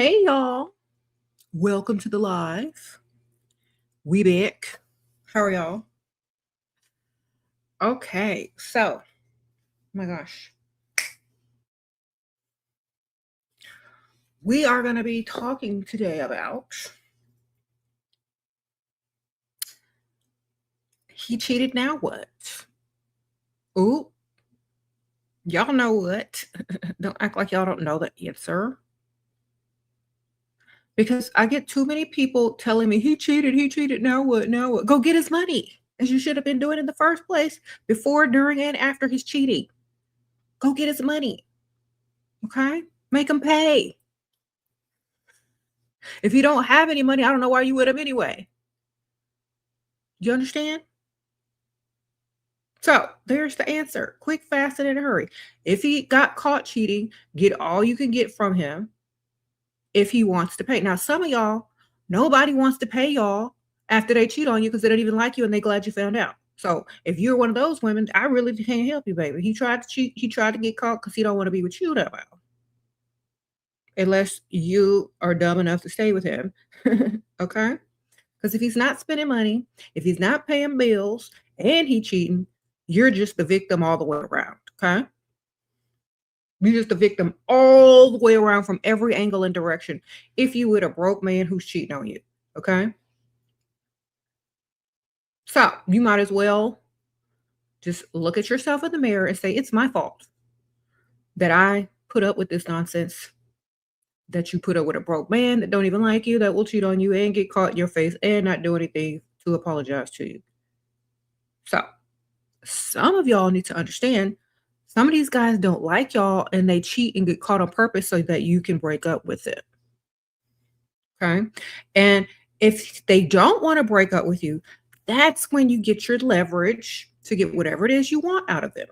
Hey y'all, welcome to the live. We back. How are y'all? Okay, so, oh my gosh. We are going to be talking today about he cheated, now what? Ooh, y'all know what? Don't act like y'all don't know the answer. Because I get too many people telling me he cheated, now what, now what? Go get his money, as you should have been doing in the first place, before, during, and after his cheating. Go get his money, okay? Make him pay. If you don't have any money, I don't know why you with him anyway. You understand? So there's the answer. Quick, fast, and in a hurry. If he got caught cheating, get all you can get from him if he wants to pay. Now, some of y'all, nobody wants to pay y'all after they cheat on you because they don't even like you and they're glad you found out. So if you're one of those women, I really can't help you, baby. He tried to cheat. He tried to get caught because he don't want to be with you that well. Unless you are dumb enough to stay with him. Okay? Because if he's not spending money, if he's not paying bills, and he cheating, you're just the victim all the way around, okay? You're just the victim all the way around from every angle and direction if you with a broke man who's cheating on you, okay? So you might as well just look at yourself in the mirror and say, it's my fault that I put up with this nonsense, that you put up with a broke man that don't even like you, that will cheat on you and get caught in your face and not do anything to apologize to you. So some of y'all need to understand, some of these guys don't like y'all and they cheat and get caught on purpose so that you can break up with it. Okay. And if they don't want to break up with you, that's when you get your leverage to get whatever it is you want out of them.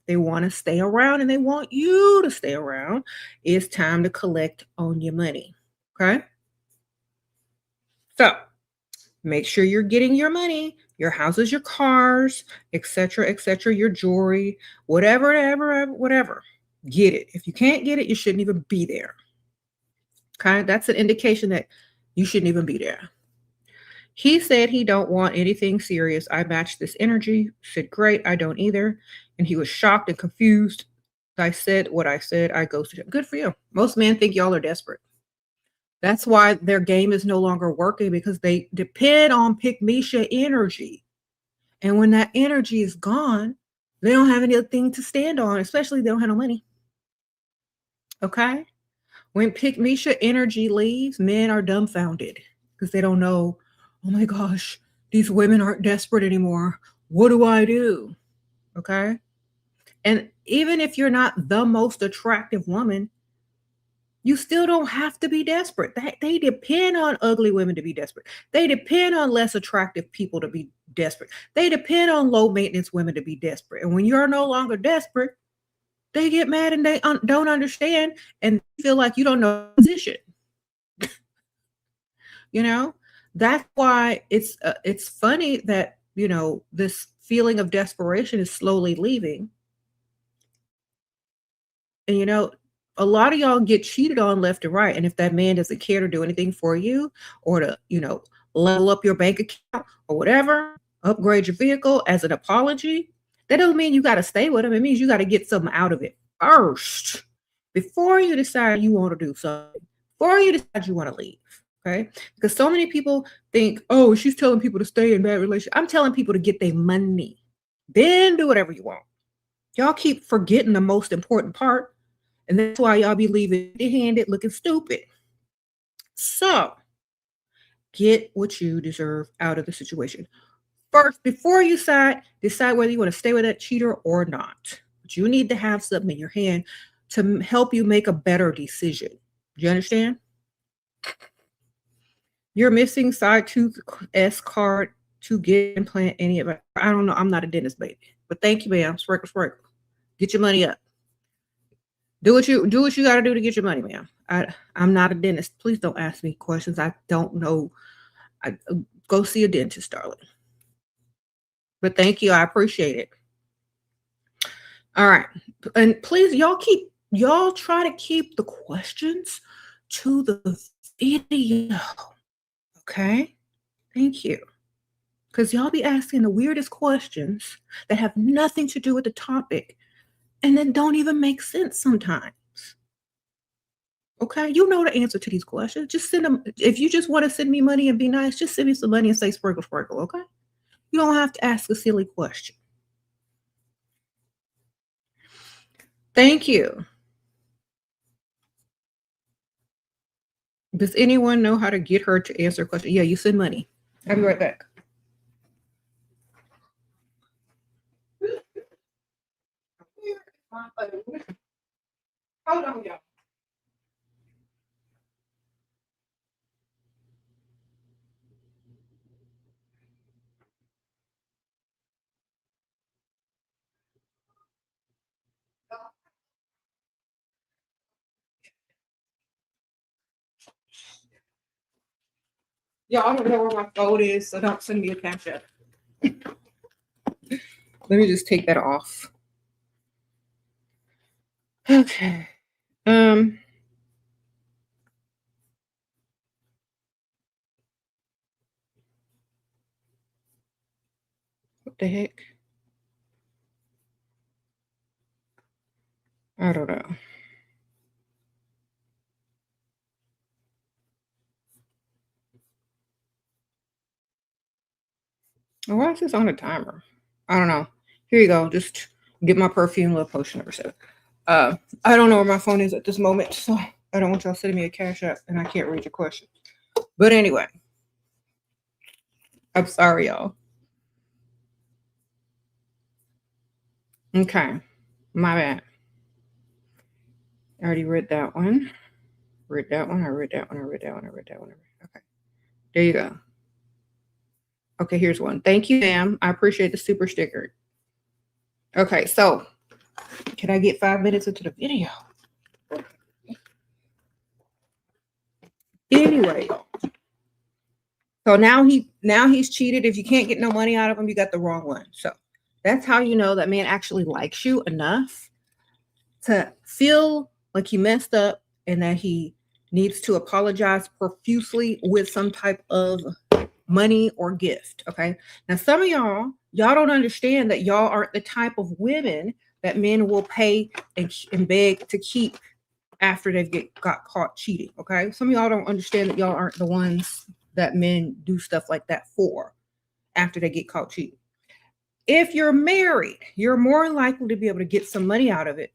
They want to stay around and they want you to stay around. It's time to collect on your money. Okay. So make sure you're getting your money, your houses, your cars, etc., your jewelry, whatever. Get it. If you can't get it, you shouldn't even be there. Okay, that's an indication that you shouldn't even be there. He said he don't want anything serious. I matched this energy. Said, great, I don't either. And he was shocked and confused. I said what I said. I ghosted him. Good for you. Most men think y'all are desperate. That's why their game is no longer working, because they depend on pick-me-sha energy. And when that energy is gone, they don't have anything to stand on, especially they don't have no money. Okay? When pick-me-sha energy leaves, men are dumbfounded because they don't know, oh my gosh, these women aren't desperate anymore. What do I do? Okay? And even if you're not the most attractive woman, you still don't have to be desperate. They depend on ugly women to be desperate. They depend on less attractive people to be desperate. They depend on low maintenance women to be desperate. And when you're no longer desperate, they get mad and they don't understand and feel like you don't know the position. You know, that's why it's funny that, you know, this feeling of desperation is slowly leaving. And, you know, a lot of y'all get cheated on left and right. And if that man doesn't care to do anything for you or to, you know, level up your bank account or whatever, upgrade your vehicle as an apology, that doesn't mean you got to stay with him. It means you got to get something out of it first before you decide you want to do something, before you decide you want to leave. Okay. Because so many people think, oh, she's telling people to stay in bad relationship. I'm telling people to get their money, then do whatever you want. Y'all keep forgetting the most important part. And that's why y'all be leaving empty-handed looking stupid. So get what you deserve out of the situation. First, before you decide whether you want to stay with that cheater or not. But you need to have something in your hand to help you make a better decision. Do you understand? You're missing side tooth S card to get implant any of it. I don't know. I'm not a dentist, baby. But thank you, ma'am. Sprinkle. Get your money up. Do what you got to do to get your money, ma'am. I'm not a dentist. Please don't ask me questions. I don't know. Go see a dentist, darling. But thank you. I appreciate it. All right. And please, y'all try to keep the questions to the video. Okay? Thank you. Because y'all be asking the weirdest questions that have nothing to do with the topic and then don't even make sense sometimes. Okay? You know the answer to these questions. Just send them. If you just want to send me money and be nice, just send me some money and say sprinkle, sprinkle. Okay? You don't have to ask a silly question. Thank you. Does anyone know how to get her to answer a question? Yeah, you send money. I'll be right back. Hold on, y'all. Y'all don't know where my phone is, so don't send me a cash app. Let me just take that off. Okay. What the heck? I don't know. Why is this on a timer? I don't know. Here you go. Just get my perfume love potion number 7. I don't know where my phone is at this moment, so I don't want y'all sending me a cash app and I can't read your question. But anyway, I'm sorry, y'all. Okay, my bad. I already read that one. Read that one. I read that one. I read that one. I read that one. Okay, there you go. Okay, here's one. Thank you, ma'am. I appreciate the super sticker. Okay, so can I get 5 minutes into the video? Anyway, so now he's cheated. If you can't get no money out of him, you got the wrong one. So that's how you know that man actually likes you enough to feel like he messed up and that he needs to apologize profusely with some type of money or gift. Okay. Now, some of y'all don't understand that y'all aren't the type of women that men will pay and beg to keep after they've got caught cheating. Okay. Some of y'all don't understand that y'all aren't the ones that men do stuff like that for after they get caught cheating. If you're married, you're more likely to be able to get some money out of it.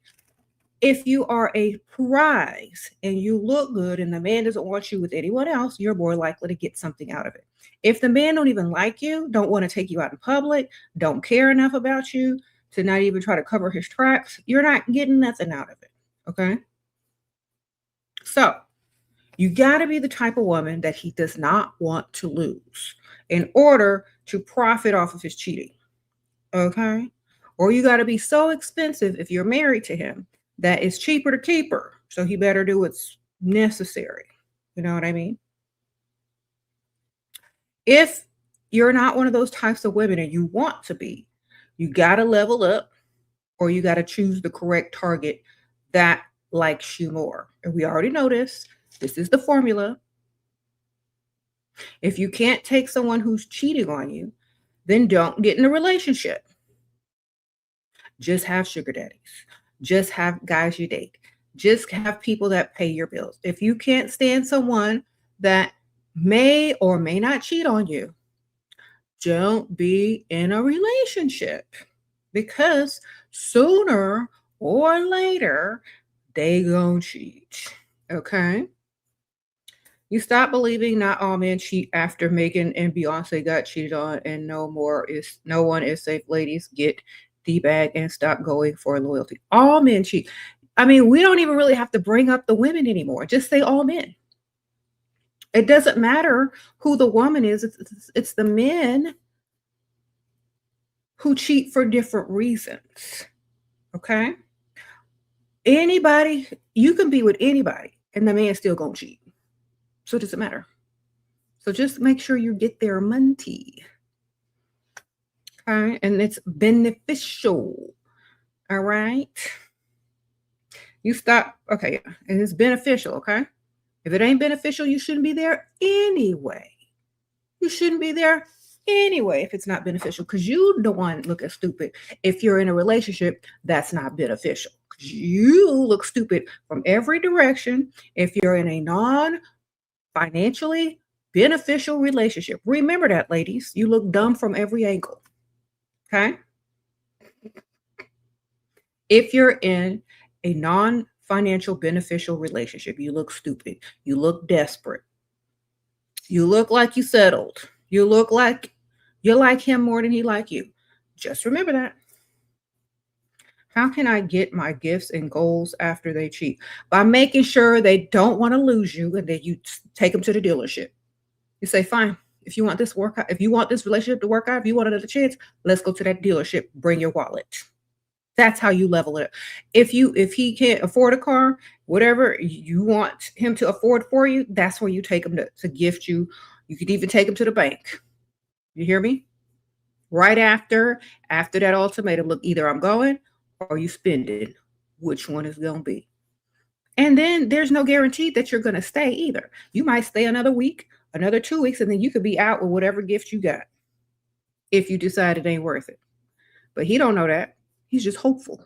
If you are a prize and you look good and the man doesn't want you with anyone else, you're more likely to get something out of it. If the man don't even like you, don't want to take you out in public, don't care enough about you to not even try to cover his tracks, you're not getting nothing out of it. Okay. So you got to be the type of woman that he does not want to lose in order to profit off of his cheating. Okay. Or you got to be so expensive if you're married to him that it's cheaper to keep her. So he better do what's necessary. You know what I mean? If you're not one of those types of women and you want to be, you got to level up or you got to choose the correct target that likes you more. And we already know this. This is the formula. If you can't take someone who's cheating on you, then don't get in a relationship. Just have sugar daddies. Just have guys you date. Just have people that pay your bills. If you can't stand someone that may or may not cheat on you, don't be in a relationship because sooner or later they gonna cheat. Okay? You stop believing not all men cheat after Megan and Beyonce got cheated on, and no one is safe. Ladies, get the bag and stop going for loyalty. All men cheat. I mean, we don't even really have to bring up the women anymore. Just say all men. It doesn't matter who the woman is. It's the men who cheat for different reasons. Okay? Anybody, you can be with anybody, and the man still gonna cheat. So it doesn't matter. So just make sure you get their money. Okay, and it's beneficial. All right. You stop. Okay, and it's beneficial. Okay. If it ain't beneficial, you shouldn't be there anyway. You shouldn't be there anyway if it's not beneficial, because you the one looking stupid if you're in a relationship that's not beneficial. You look stupid from every direction if you're in a non-financially beneficial relationship. Remember that, ladies. You look dumb from every angle. Okay? If you're in a non-financial beneficial relationship, you look stupid. You look desperate. You look like you settled. You look like you like him more than he like you. Just remember that. How can I get my gifts and goals after they cheat? By making sure they don't want to lose you, and then you take them to the dealership. You say, fine, if you want this work out, if you want this relationship to work out, if you want another chance, let's go to that dealership. Bring your wallet. That's how you level it. If he can't afford a car, whatever you want him to afford for you, that's where you take him to gift you. You could even take him to the bank. You hear me? Right after that ultimatum, look, either I'm going or you spend it. Which one is going to be? And then there's no guarantee that you're going to stay either. You might stay another week, another 2 weeks, and then you could be out with whatever gift you got if you decide it ain't worth it. But he don't know that. He's just hopeful.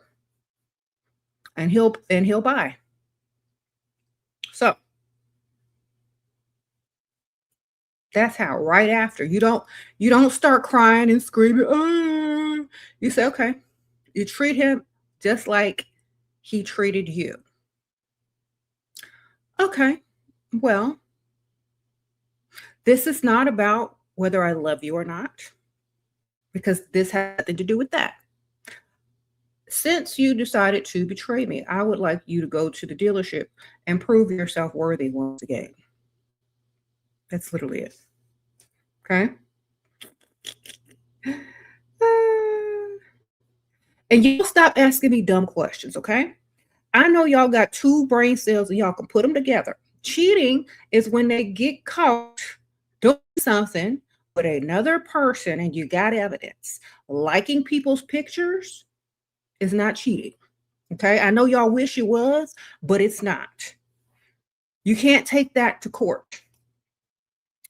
And he'll buy. So that's how right after you don't start crying and screaming. Oh. You say, okay, you treat him just like he treated you. Okay, well, this is not about whether I love you or not, because this has nothing to do with that. Since you decided to betray me, I would like you to go to the dealership and prove yourself worthy once again. That's literally it. Okay? And y'all stop asking me dumb questions, okay? I know y'all got 2 brain cells and y'all can put them together. Cheating is when they get caught doing something with another person and you got evidence. Liking people's pictures is not cheating. Okay? I know y'all wish it was, but it's not. You can't take that to court.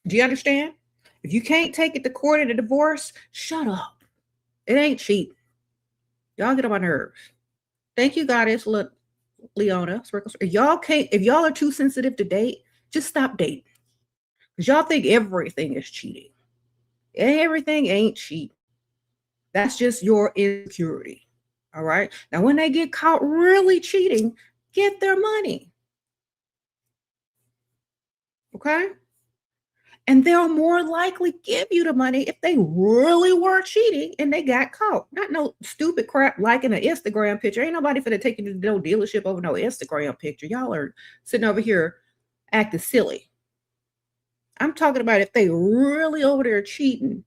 Do you understand? If you can't take it to court in a divorce, shut up. It ain't cheating. Y'all get on my nerves. Thank you, Goddess Leona. If y'all are too sensitive to date, just stop dating. Because y'all think everything is cheating. Everything ain't cheating. That's just your insecurity. All right. Now, when they get caught really cheating, get their money. Okay. And they'll more likely give you the money if they really were cheating and they got caught. Not no stupid crap like in an Instagram picture. Ain't nobody finna take you to no dealership over no Instagram picture. Y'all are sitting over here acting silly. I'm talking about if they really over there cheating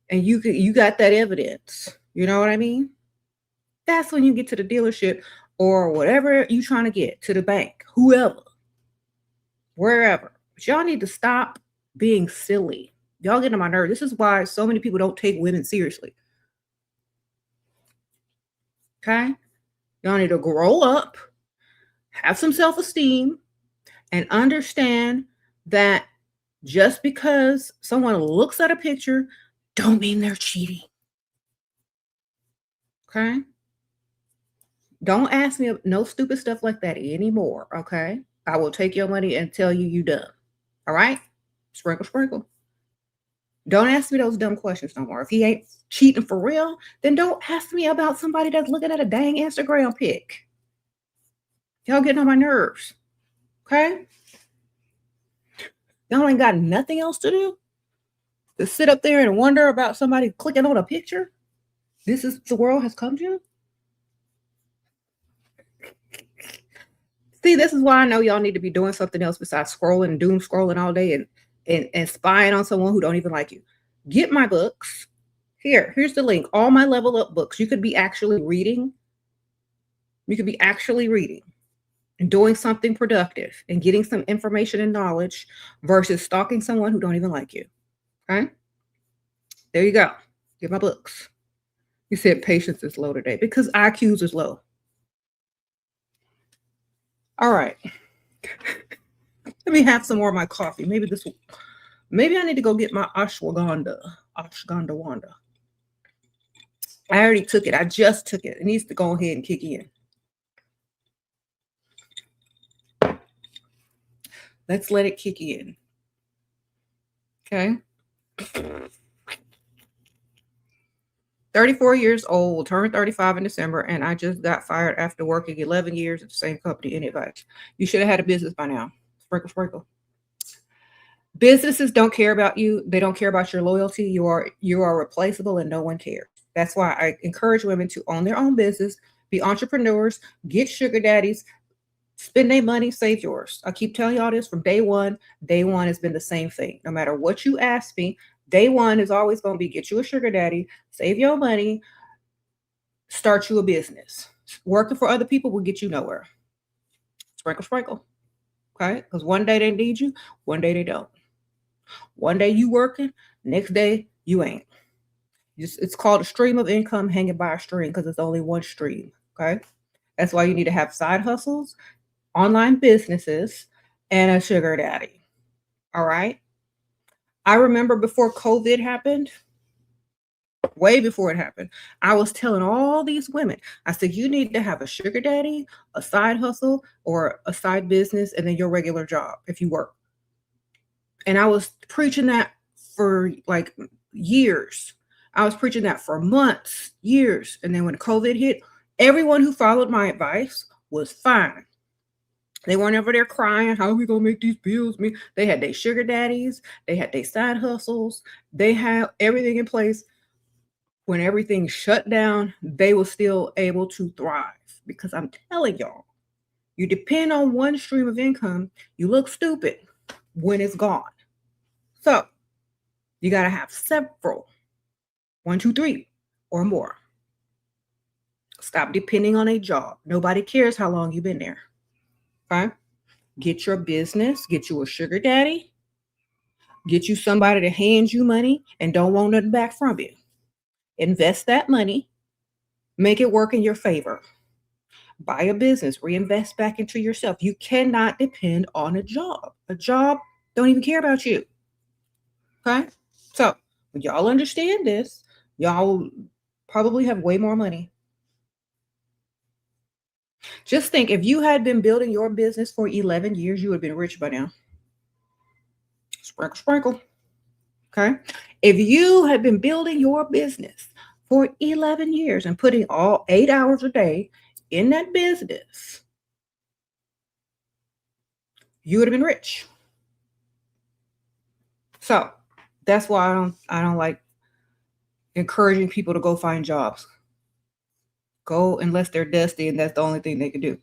and you got that evidence. You know what I mean? That's when you get to the dealership or whatever you trying to get, to the bank, whoever, wherever. But y'all need to stop being silly. Y'all get on my nerves. This is why so many people don't take women seriously. Okay? Y'all need to grow up, have some self-esteem, and understand that just because someone looks at a picture don't mean they're cheating. Okay? Don't ask me no stupid stuff like that anymore, okay? I will take your money and tell you done. All right? Sprinkle, sprinkle. Don't ask me those dumb questions no more. If he ain't cheating for real, then don't ask me about somebody that's looking at a dang Instagram pic. Y'all getting on my nerves. Okay? Y'all ain't got nothing else to do? To sit up there and wonder about somebody clicking on a picture? This is the world has come to? See, this is why I know y'all need to be doing something else besides scrolling and doom scrolling all day and spying on someone who don't even like you. Get my books. Here's the link. All my level up books. You could be actually reading. You could be actually reading and doing something productive and getting some information and knowledge versus stalking someone who don't even like you. Okay? There you go. Get my books. You said patience is low today because IQs is low. All right. Let me have some more of my coffee. Maybe I need to go get my ashwagandha. Ashwagandha wanda. I already took it. I just took it. It needs to go ahead and kick in. Let's let it kick in. Okay. 34 years old, turned 35 in December, and I just got fired after working 11 years at the same company. Any advice? You should have had a business by now. Sprinkle, sprinkle. Businesses don't care about you. They don't care about your loyalty. You are replaceable and no one cares. That's why I encourage women to own their own business, be entrepreneurs, get sugar daddies, spend their money, save yours. I keep telling y'all this from day one. Day one has been the same thing. No matter what you ask me, day one is always going to be get you a sugar daddy, save your money, start you a business. Working for other people will get you nowhere. Sprinkle, sprinkle. Okay? Because one day they need you, one day they don't. One day you working, next day you ain't. It's called a stream of income hanging by a string because it's only one stream. Okay? That's why you need to have side hustles, online businesses, and a sugar daddy. All right? I remember before COVID happened, way before it happened, I was telling all these women, I said, you need to have a sugar daddy, a side hustle, or a side business, and then your regular job if you work. And I was preaching that for like years. I was preaching that for months, years. And then when COVID hit, everyone who followed my advice was fine. They weren't over there crying, how are we going to make these bills? They had their sugar daddies. They had their side hustles. They had everything in place. When everything shut down, they were still able to thrive. Because I'm telling y'all, you depend on one stream of income, you look stupid when it's gone. So you got to have several, 1, 2, 3 or more. Stop depending on a job. Nobody cares how long you've been there. Okay? Get your business, get you a sugar daddy, get you somebody to hand you money and don't want nothing back from you. Invest that money, make it work in your favor. Buy a business, reinvest back into yourself. You cannot depend on a job. A job don't even care about you. Okay? So when y'all understand this, y'all probably have way more money. Just think, if you had been building your business for 11 years, you would have been rich by now. Sprinkle, sprinkle. Okay? If you had been building your business for 11 years and putting all 8 hours a day in that business, you would have been rich. So that's why I don't like encouraging people to go find jobs. Go unless they're dusty and that's the only thing they can do.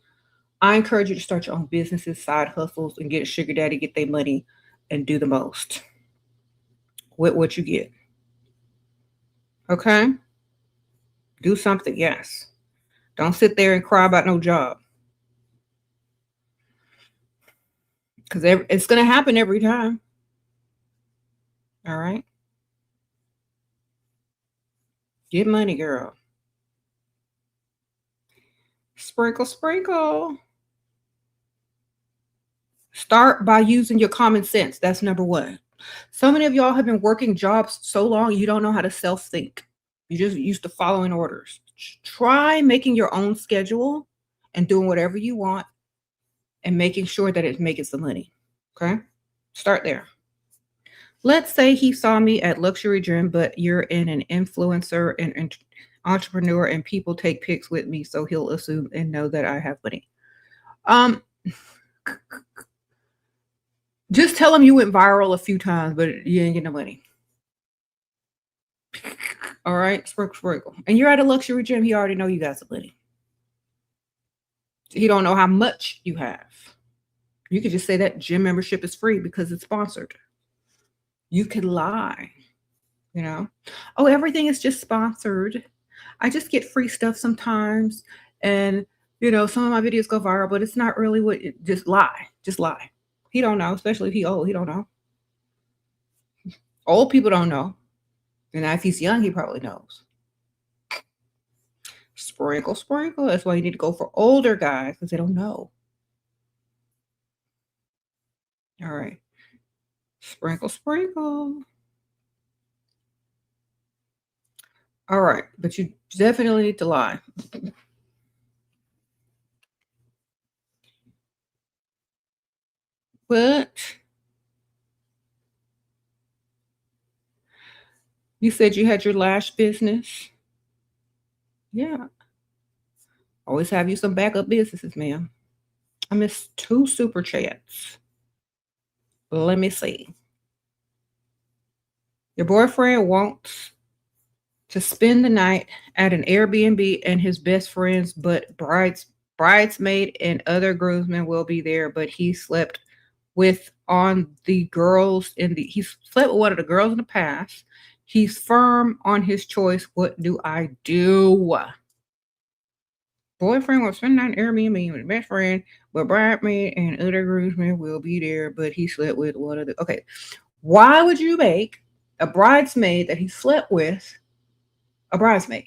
I encourage you to start your own businesses, side hustles, and get a sugar daddy, get their money, and do the most with what you get. Okay? Do something, yes. Don't sit there and cry about no job. Because it's going to happen every time. All right? Get money, girl. Sprinkle, sprinkle. Start by using your common sense. That's number one. So many of y'all have been working jobs so long, you don't know how to self-think. You just used to following orders. Try making your own schedule and doing whatever you want and making sure that it makes some money. Okay? Start there. Let's say he saw me at Luxury Gym, but you're in an influencer and entrepreneur and people take pics with me, so he'll assume and know that I have money. Just tell him you went viral a few times, but you ain't getting no money. All right, sprinkle, sprinkle. And you're at a luxury gym, he already know you got some money. He don't know how much you have. You could just say that gym membership is free because it's sponsored. You could lie, you know. Oh, everything is just sponsored. I just get free stuff sometimes. And, you know, some of my videos go viral, but it's not really what, just lie. Just lie. He don't know, especially if he old. He don't know. Old people don't know. And if he's young, he probably knows. Sprinkle, sprinkle. That's why you need to go for older guys because they don't know. All right. Sprinkle, sprinkle. All right. But you definitely need to lie. But you said you had your lash business. Yeah. Always have you some backup businesses, ma'am. I missed 2 super chats. Let me see. Your boyfriend wants to spend the night at an Airbnb and his best friends, but bridesmaid and other groomsmen will be there, but he slept with he slept with one of the girls in the past. He's firm on his choice. What do I do? Boyfriend will spend the night at Airbnb with his best friend, but bridesmaid and other groomsmen will be there, but he slept with one of the okay. Why would you make a bridesmaid that he slept with a bridesmaid?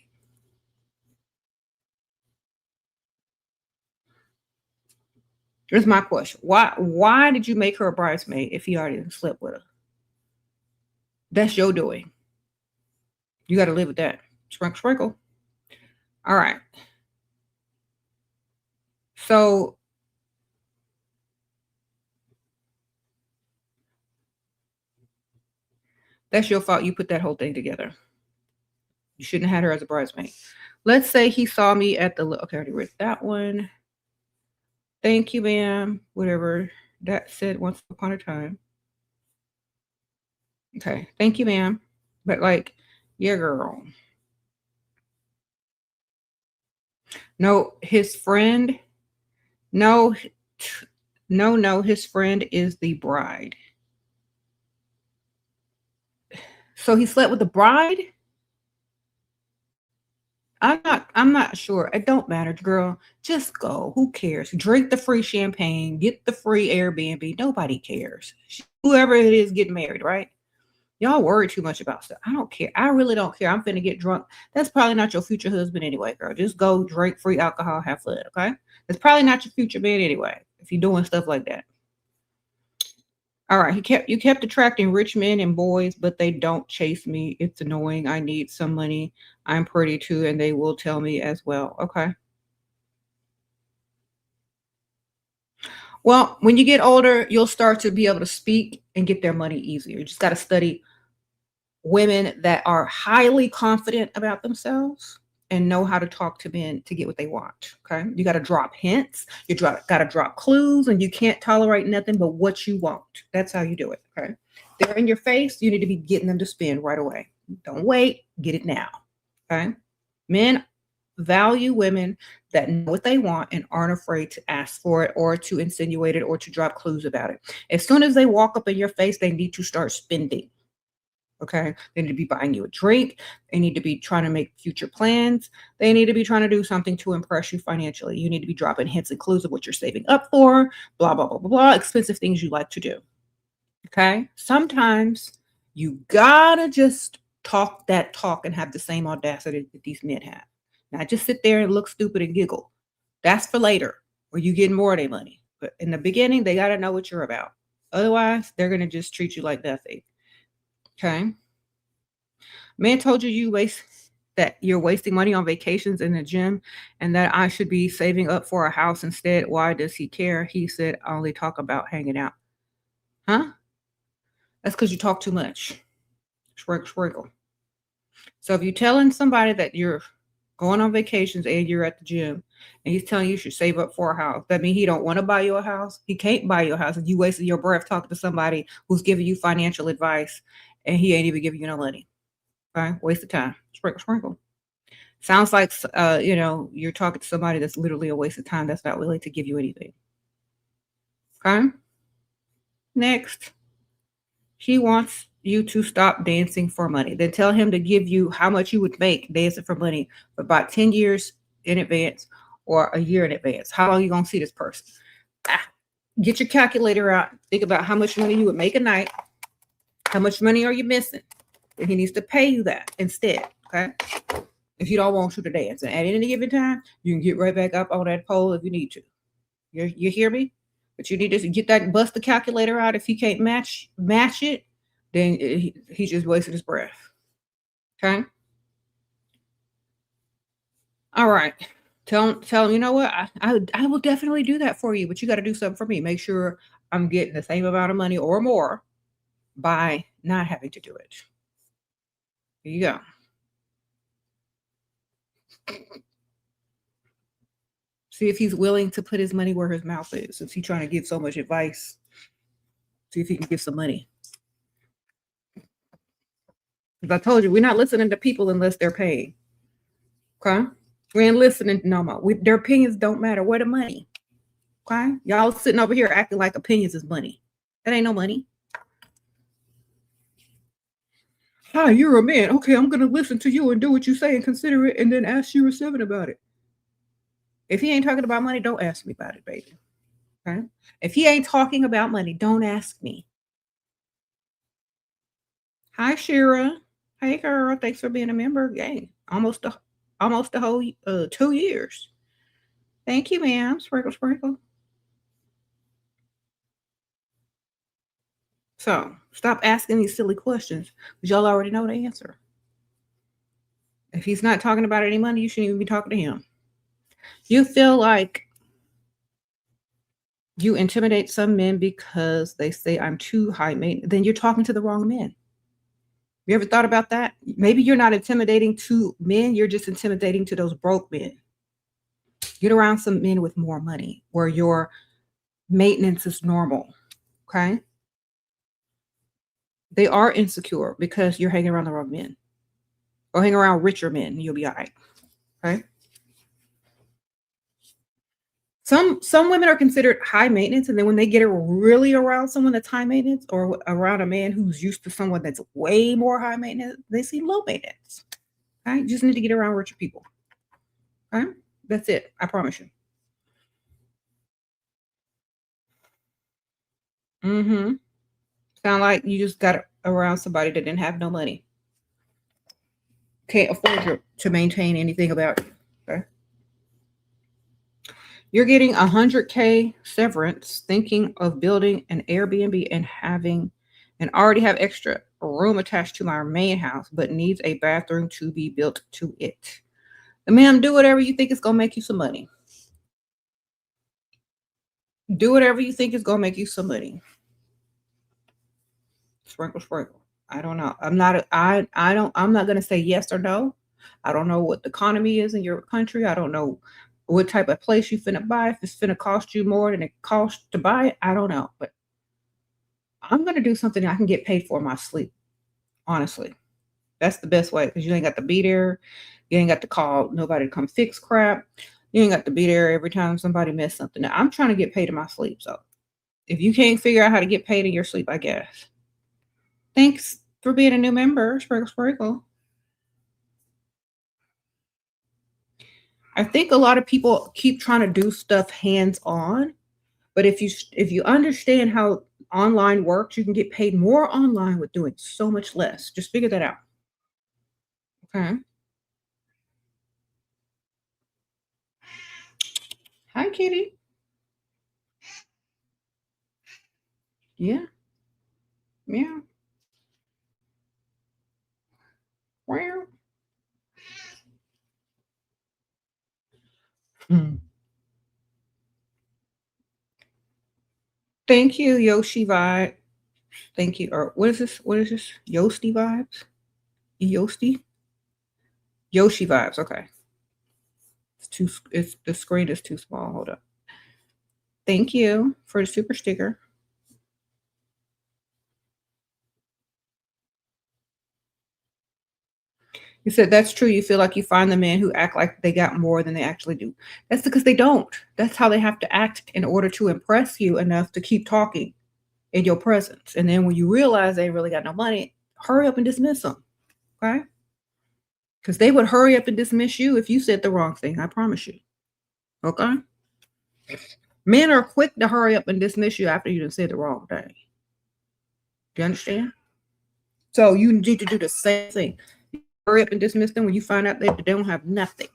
Here's my question. Why did you make her a bridesmaid if he already slept with her? That's your doing. You got to live with that. Sprinkle, sprinkle. All right. So that's your fault. You put that whole thing together. You shouldn't have had her as a bridesmaid. Let's say he saw me at the okay, I already read that one. Thank you, ma'am. Whatever that said once upon a time. Okay, thank you, ma'am. But like, yeah, girl. No, his friend. No, no, his friend is the bride. So he slept with the bride? I'm not sure. It don't matter, girl. Just go. Who cares? Drink the free champagne, get the free Airbnb. Nobody cares. Whoever it is getting married, right? Y'all worry too much about stuff. I don't care. I really don't care. I'm finna get drunk. That's probably not your future husband anyway, girl. Just go drink free alcohol, have fun, okay? It's probably not your future man anyway, if you're doing stuff like that. All right, you kept attracting rich men and boys, but they don't chase me. It's annoying. I need some money. I'm pretty too, and they will tell me as well. Okay. Well, when you get older, you'll start to be able to speak and get their money easier. You just got to study women that are highly confident about themselves and know how to talk to men to get what they want. Okay. You got to drop hints. Got to drop clues, and you can't tolerate nothing but what you want. That's how you do it. Okay. They're in your face. You need to be getting them to spend right away. Don't wait. Get it now. Okay. Men value women that know what they want and aren't afraid to ask for it or to insinuate it or to drop clues about it. As soon as they walk up in your face, they need to start spending. Okay. They need to be buying you a drink. They need to be trying to make future plans. They need to be trying to do something to impress you financially. You need to be dropping hints and clues of what you're saving up for, blah, blah, blah, blah, blah, expensive things you like to do. Okay. Sometimes you gotta just talk that talk and have the same audacity that these men have. Not just sit there and look stupid and giggle. That's for later, where you get more of their money. But in the beginning, they gotta know what you're about. Otherwise, they're gonna just treat you like nothing. Okay. Man told that you're wasting money on vacations in the gym and that I should be saving up for a house instead. Why does he care? He said, I only talk about hanging out. Huh? That's because you talk too much. Sprinkle. So if you're telling somebody that you're going on vacations and you're at the gym and he's telling you should save up for a house, that means he don't want to buy you a house. He can't buy you a house, and you wasted your breath talking to somebody who's giving you financial advice and he ain't even giving you no money. Okay, waste of time. Sprinkle. Sounds like you're talking to somebody that's literally a waste of time. That's not willing to give you anything. Okay. Next, he wants you to stop dancing for money. Then tell him to give you how much you would make dancing for money for about 10 years in advance or a year in advance. How long are you gonna see this person? Get your calculator out. Think about how much money you would make a night. How much money are you missing? And he needs to pay you that instead. Okay. If you don't want you to dance, and at any given time, you can get right back up on that pole if you need to. You hear me? But you need to get that, bust the calculator out. If he can't match it, then he just wasted his breath. Okay. All right. Tell him, you know what? I will definitely do that for you, but you got to do something for me. Make sure I'm getting the same amount of money or more by not having to do it. There you go. See if he's willing to put his money where his mouth is. Since he's trying to give so much advice, see if he can give some money. Because I told you, we're not listening to people unless they're paying. Okay? We ain't listening no more. Their opinions don't matter. Where the money? Okay? Y'all sitting over here acting like opinions is money. That ain't no money. Hi, you're a man. Okay, I'm going to listen to you and do what you say and consider it and then ask SheraSeven about it. If he ain't talking about money, don't ask me about it, baby. Okay? If he ain't talking about money, don't ask me. Hi, Shera. Hey, girl. Thanks for being a member. Yay. Almost a whole 2 years. Thank you, ma'am. Sprinkle, sprinkle. So stop asking these silly questions because y'all already know the answer. If he's not talking about any money, you shouldn't even be talking to him. You feel like you intimidate some men because they say I'm too high maintenance, then you're talking to the wrong men. You ever thought about that? Maybe you're not intimidating to men, you're just intimidating to those broke men. Get around some men with more money where your maintenance is normal. Okay? They are insecure because you're hanging around the wrong men. Or hang around richer men and you'll be all right. Okay? Some women are considered high maintenance, and then when they get really around someone that's high maintenance or around a man who's used to someone that's way more high maintenance, they seem low maintenance. Okay? You just need to get around richer people. Okay? That's it. I promise you. Mm-hmm. Sound like you just got around somebody that didn't have no money. Can't afford to maintain anything about you. Okay? You're getting 100K severance, thinking of building an Airbnb and already have extra room attached to my main house, but needs a bathroom to be built to it. And ma'am, do whatever you think is going to make you some money. Do whatever you think is going to make you some money. Sprinkle, sprinkle. I don't know. I'm not going to say yes or no. I don't know what the economy is in your country. I don't know what type of place you finna buy. If it's finna cost you more than it costs to buy it, I don't know. But I'm going to do something I can get paid for in my sleep. Honestly, that's the best way because you ain't got to be there. You ain't got to call nobody to come fix crap. You ain't got to be there every time somebody messed something up. I'm trying to get paid in my sleep. So if you can't figure out how to get paid in your sleep, I guess. Thanks for being a new member, Sprinkle Sprinkle. I think a lot of people keep trying to do stuff hands-on, but if you understand how online works, you can get paid more online with doing so much less. Just figure that out. Okay. Hi, kitty. Yeah. Yeah. Where? Thank you, Yoshi Vibe. Thank you. Or what is this? What is this? Yoshi Vibes? Yoshi? Yoshi Vibes. Okay. It's the screen is too small. Hold up. Thank you for the super sticker. You said that's true. You feel like you find the men who act like they got more than they actually do. That's because they don't. That's how they have to act in order to impress you enough to keep talking in your presence. And then when you realize they really got no money, hurry up and dismiss them. Okay? Because they would hurry up and dismiss you if you said the wrong thing. I promise you. Okay? Men are quick to hurry up and dismiss you after you done said the wrong thing. Do you understand? So you need to do the same thing. Hurry up and dismiss them when you find out that they don't have nothing.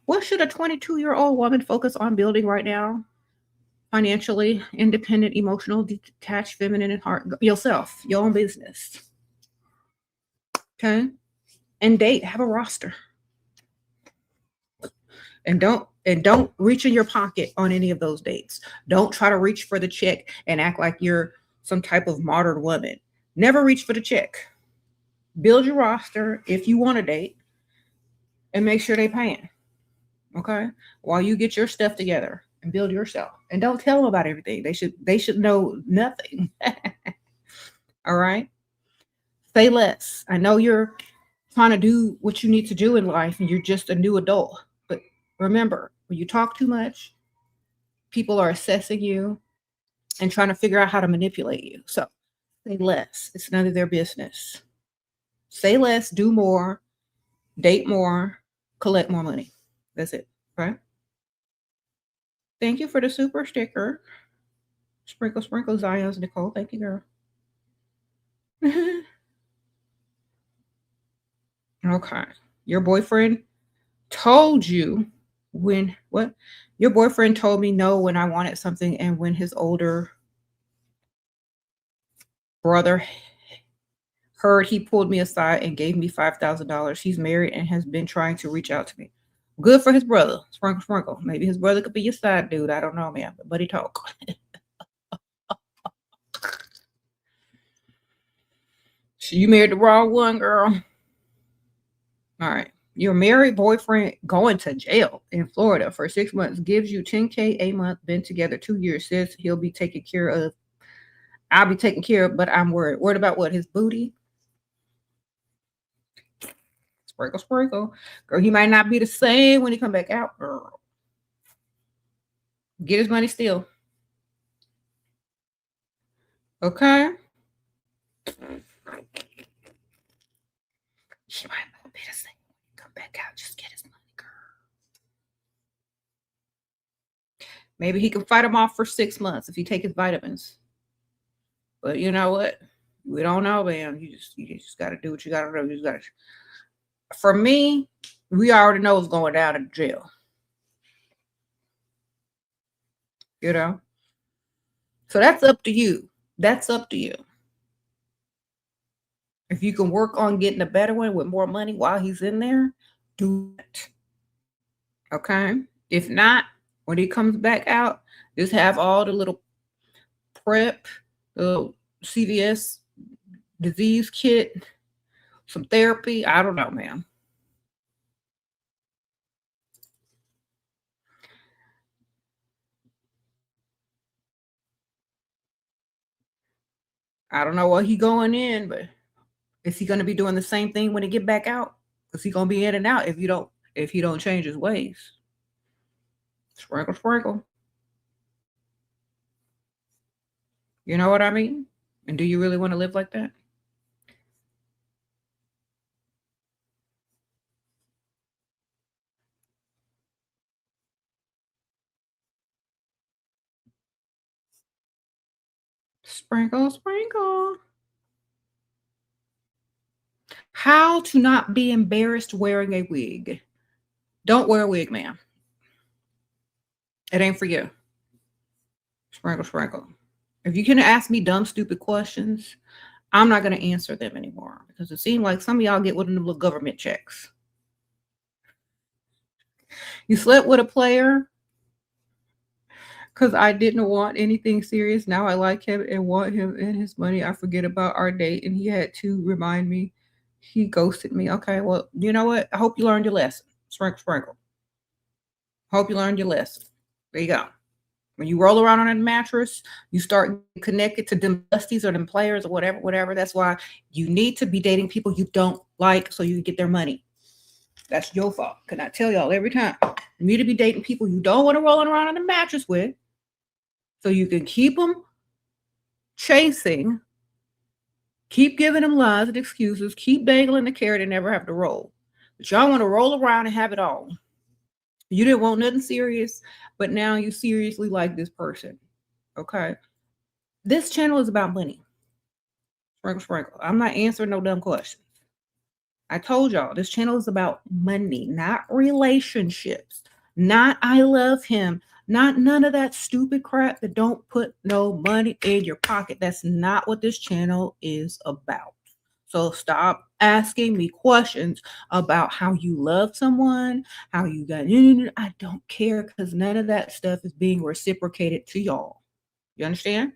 What should a 22-year-old woman focus on building right now? financially independent, emotional, detached, feminine, and heart yourself, your own business. Okay? And date, have a roster. And don't reach in your pocket on any of those dates. Don't try to reach for the check and act like you're some type of modern woman. Never reach for the check. Build your roster if you want to date and make sure they paying. Okay? While you get your stuff together and build yourself. And don't tell them about everything. They should know nothing. All right? Say less. I know you're trying to do what you need to do in life and you're just a new adult. But remember, when you talk too much, people are assessing you and trying to figure out how to manipulate you. So say less. It's none of their business. Say less, do more, date more, collect more money. That's it, right? Thank you for the super sticker. Sprinkle, sprinkle, Zion's Nicole. Thank you, girl. Okay. Your boyfriend told you when what? Your boyfriend told me no when I wanted something, and when his older brother heard, he pulled me aside and gave me $5,000. He's married and has been trying to reach out to me. Good for his brother. Sprinkle, sprinkle. Maybe his brother could be your side dude. I don't know, man. But he talk. You married the wrong one, girl. All right. Your married boyfriend going to jail in Florida for 6 months, gives you $10K a month, been together 2 years, says he'll be taken care of. I'll be taken care of, but I'm worried. Worried about what? His booty? Sprinkle, sprinkle. Girl, he might not be the same when he come back out, girl. Get his money still. Okay? He might not be the same when he come back out. Just get his money, girl. Maybe he can fight him off for 6 months if he take his vitamins. But you know what? We don't know, man. You just got to do what you got to do. You just got to. For me, we already know what's going down in jail. You know? So that's up to you. That's up to you. If you can work on getting a better one with more money while he's in there, do it. Okay? If not, when he comes back out, just have all the little prep, the CVS disease kit, some therapy. I don't know, man. I don't know what he going in, but is he going to be doing the same thing when he get back out? Is he going to be in and out if he don't change his ways? Sprinkle, sprinkle. You know what I mean? And do you really want to live like that? Sprinkle, sprinkle. How to not be embarrassed wearing a wig. Don't wear a wig, man. It ain't for you. Sprinkle, sprinkle. If you can ask me dumb, stupid questions, I'm not going to answer them anymore because it seems like some of y'all get one of them little government checks. You slept with a player because I didn't want anything serious. Now I like him and want him and his money. I forget about our date and he had to remind me. He ghosted me. Okay, well, you know what? I hope you learned your lesson. Sprinkle, sprinkle. Hope you learned your lesson. There you go. When you roll around on a mattress, you start connected to them busties or them players or whatever. That's why you need to be dating people you don't like so you can get their money. That's your fault. Can I tell y'all every time? You need to be dating people you don't want to roll around on a mattress with so you can keep them chasing, keep giving them lies and excuses, keep dangling the carrot and never have to roll. But y'all want to roll around and have it all. You didn't want nothing serious, but now you seriously like this person. Okay. This channel is about money. Sprinkle, sprinkle. I'm not answering no dumb questions. I told y'all this channel is about money, not relationships, not I love him, None of that stupid crap that don't put no money in your pocket. That's not what this channel is about. So stop asking me questions about how you love someone, how you got. I don't care, because none of that stuff is being reciprocated to y'all. You understand?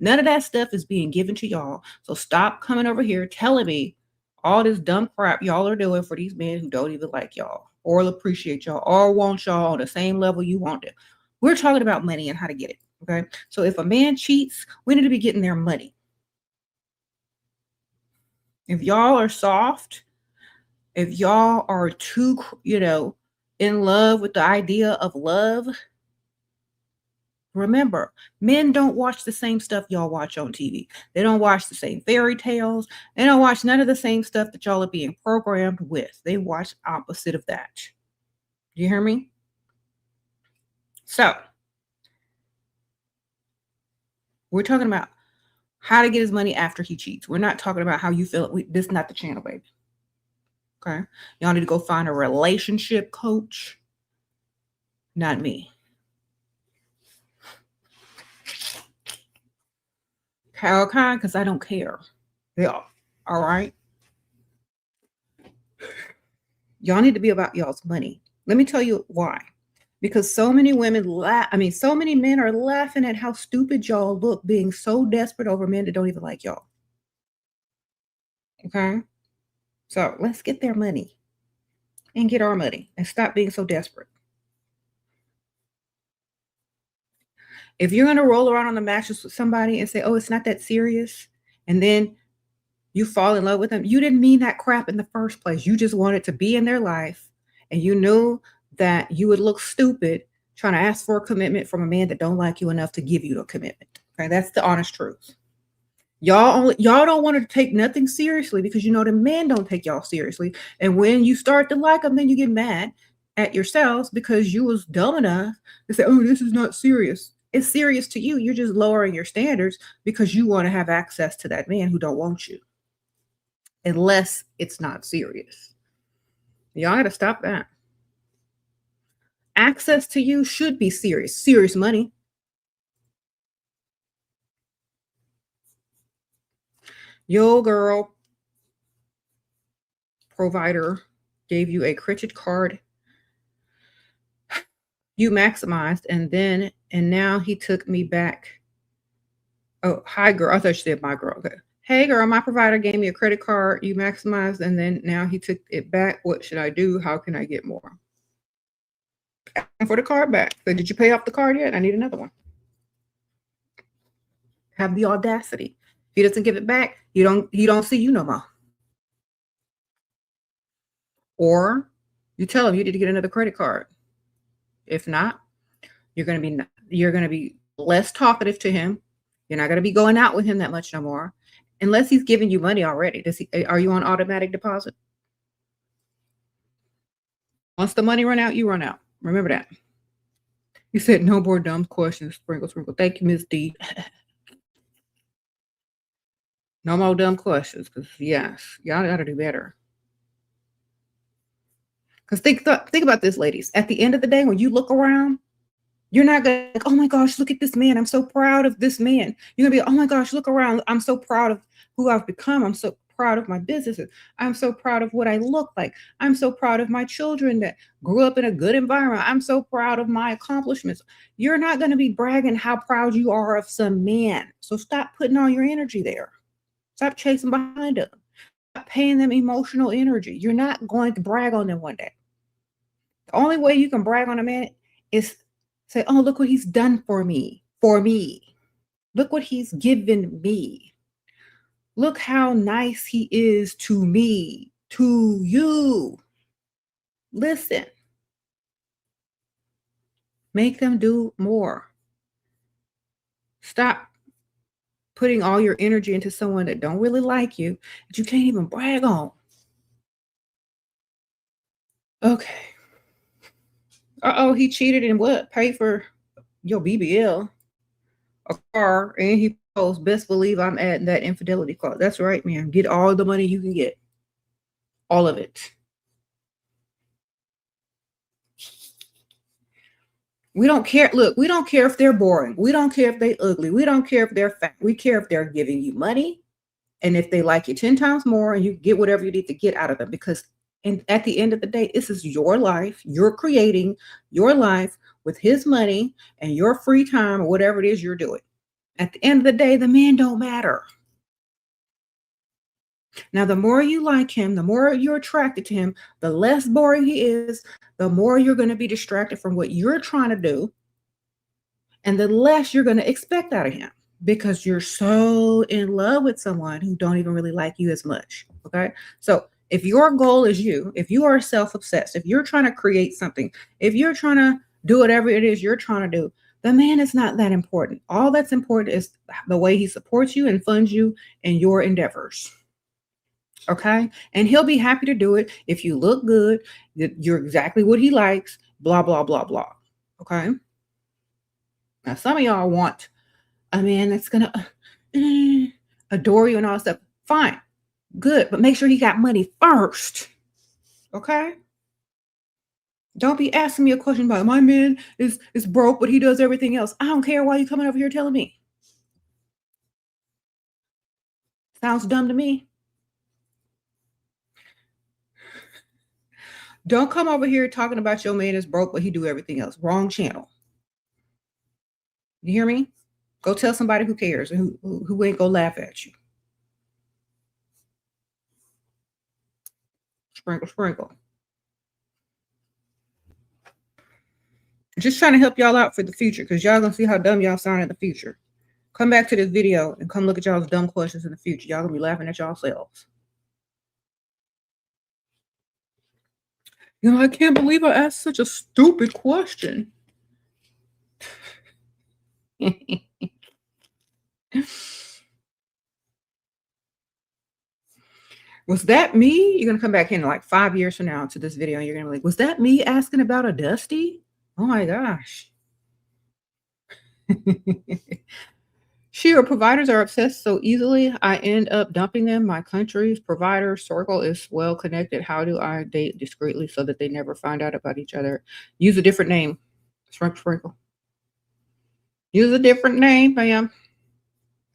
None of that stuff is being given to y'all. So stop coming over here telling me all this dumb crap y'all are doing for these men who don't even like y'all or appreciate y'all or want y'all on the same level you want them. We're talking about money and how to get it. Okay. So if a man cheats, we need to be getting their money. If y'all are soft, if y'all are too, in love with the idea of love, remember, men don't watch the same stuff y'all watch on TV. They don't watch the same fairy tales. They don't watch none of the same stuff that y'all are being programmed with. They watch opposite of that. Do you hear me? So, we're talking about how to get his money after he cheats. We're not talking about how you feel. This is not the channel, baby. Okay? Y'all need to go find a relationship coach. Not me. Okay? Because I don't care. Yeah. All right? Y'all need to be about y'all's money. Let me tell you why. Because so many women so many men are laughing at how stupid y'all look, being so desperate over men that don't even like y'all. Okay? So let's get their money and get our money and stop being so desperate. If you're going to roll around on the mattress with somebody and say, oh, it's not that serious, and then you fall in love with them, you didn't mean that crap in the first place. You just wanted to be in their life, and you knew that you would look stupid trying to ask for a commitment from a man that don't like you enough to give you a commitment. Okay, that's the honest truth. Y'all don't want to take nothing seriously because you know the men don't take y'all seriously. And when you start to like them, then you get mad at yourselves because you was dumb enough to say, oh, this is not serious. It's serious to you. You're just lowering your standards because you want to have access to that man who don't want you. Unless it's not serious. Y'all got to stop that. Access to you should be serious money. Yo, girl provider gave you a credit card. You maximized, and now he took me back. Oh, hi, girl. I thought you said my girl. Okay. Hey, girl, my provider gave me a credit card. You maximized, and then now he took it back. What should I do? How can I get more? For the card back. So did you pay off the card yet? I need another one. Have the audacity. If he doesn't give it back, he don't see you no more. Or you tell him you need to get another credit card. If not, you're gonna be less talkative to him. You're not gonna be going out with him that much no more, unless he's giving you money already. Are you on automatic deposit? Once the money run out, you run out. Remember that. You said no more dumb questions. Sprinkle, sprinkle. Thank you, Miss D. No more dumb questions, because yes, y'all got to do better. Because think about this, ladies. At the end of the day, when you look around, you're not going to, oh my gosh, look at this man. I'm so proud of this man. You're going to be, oh my gosh, look around. I'm so proud of who I've become. I'm so proud of my businesses. I'm so proud of what I look like. I'm so proud of my children that grew up in a good environment. I'm so proud of my accomplishments. You're not going to be bragging how proud you are of some man. So stop putting all your energy there. Stop chasing behind them. Stop paying them emotional energy. You're not going to brag on them one day. The only way you can brag on a man is say, oh, look what he's done for me. Look what he's given me. Look how nice he is to me, to you. Listen. Make them do more. Stop putting all your energy into someone that don't really like you, that you can't even brag on. Okay. Uh-oh, he cheated and what? Pay for your BBL, a car, and he posts, best believe I'm adding that infidelity clause. That's right, man. Get all the money you can get. All of it. We don't care. Look, we don't care if they're boring. We don't care if they're ugly. We don't care if they're fat. We care if they're giving you money and if they like you 10 times more and you get whatever you need to get out of them. Because at the end of the day, this is your life. You're creating your life with his money and your free time or whatever it is you're doing. At the end of the day, the man don't matter. Now, the more you like him, the more you're attracted to him, the less boring he is, the more you're going to be distracted from what you're trying to do, and the less you're going to expect out of him because you're so in love with someone who don't even really like you as much. Okay. So if your goal is you, if you are self-obsessed, if you're trying to create something, if you're trying to do whatever it is you're trying to do, the man is not that important. All that's important is the way he supports you and funds you in your endeavors. Okay. And he'll be happy to do it if you look good, you're exactly what he likes, blah, blah, blah, blah. Okay. Now, some of y'all want a man that's going to adore you and all that stuff. Fine. Good. But make sure he got money first. Okay. Don't be asking me a question about my man is broke, but he does everything else. I don't care why you coming over here telling me. Sounds dumb to me. Don't come over here talking about your man is broke, but he do everything else. Wrong channel. You hear me? Go tell somebody who cares and who ain't gonna laugh at you. Sprinkle, sprinkle. Just trying to help y'all out for the future because y'all gonna see how dumb y'all sound in the future. Come back to this video and come look at y'all's dumb questions in the future. Y'all gonna be laughing at y'allselves. You know, I can't believe I asked such a stupid question. Was that me? You're going to come back in like 5 years from now to this video and you're going to be like, was that me asking about a Dusty? Oh my gosh. SHERA, providers are obsessed so easily. I end up dumping them. My country's provider circle is well connected. How do I date discreetly so that they never find out about each other? Use a different name. Sprinkle. Use a different name, ma'am.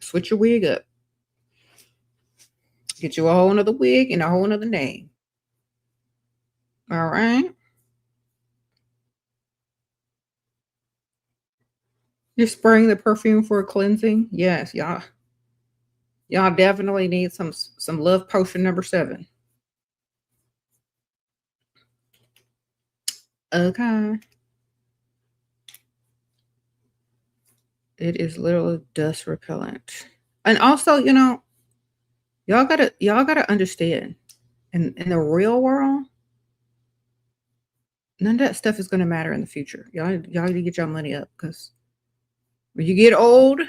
Switch your wig up. Get you a whole nother wig and a whole nother name. All right. You're spraying the perfume for a cleansing? Yes, y'all. Y'all definitely need some love potion number 7. Okay. It is literally dust repellent. And also, you know, y'all gotta understand in the real world, none of that stuff is gonna matter in the future. Y'all need to get your money up because when you get old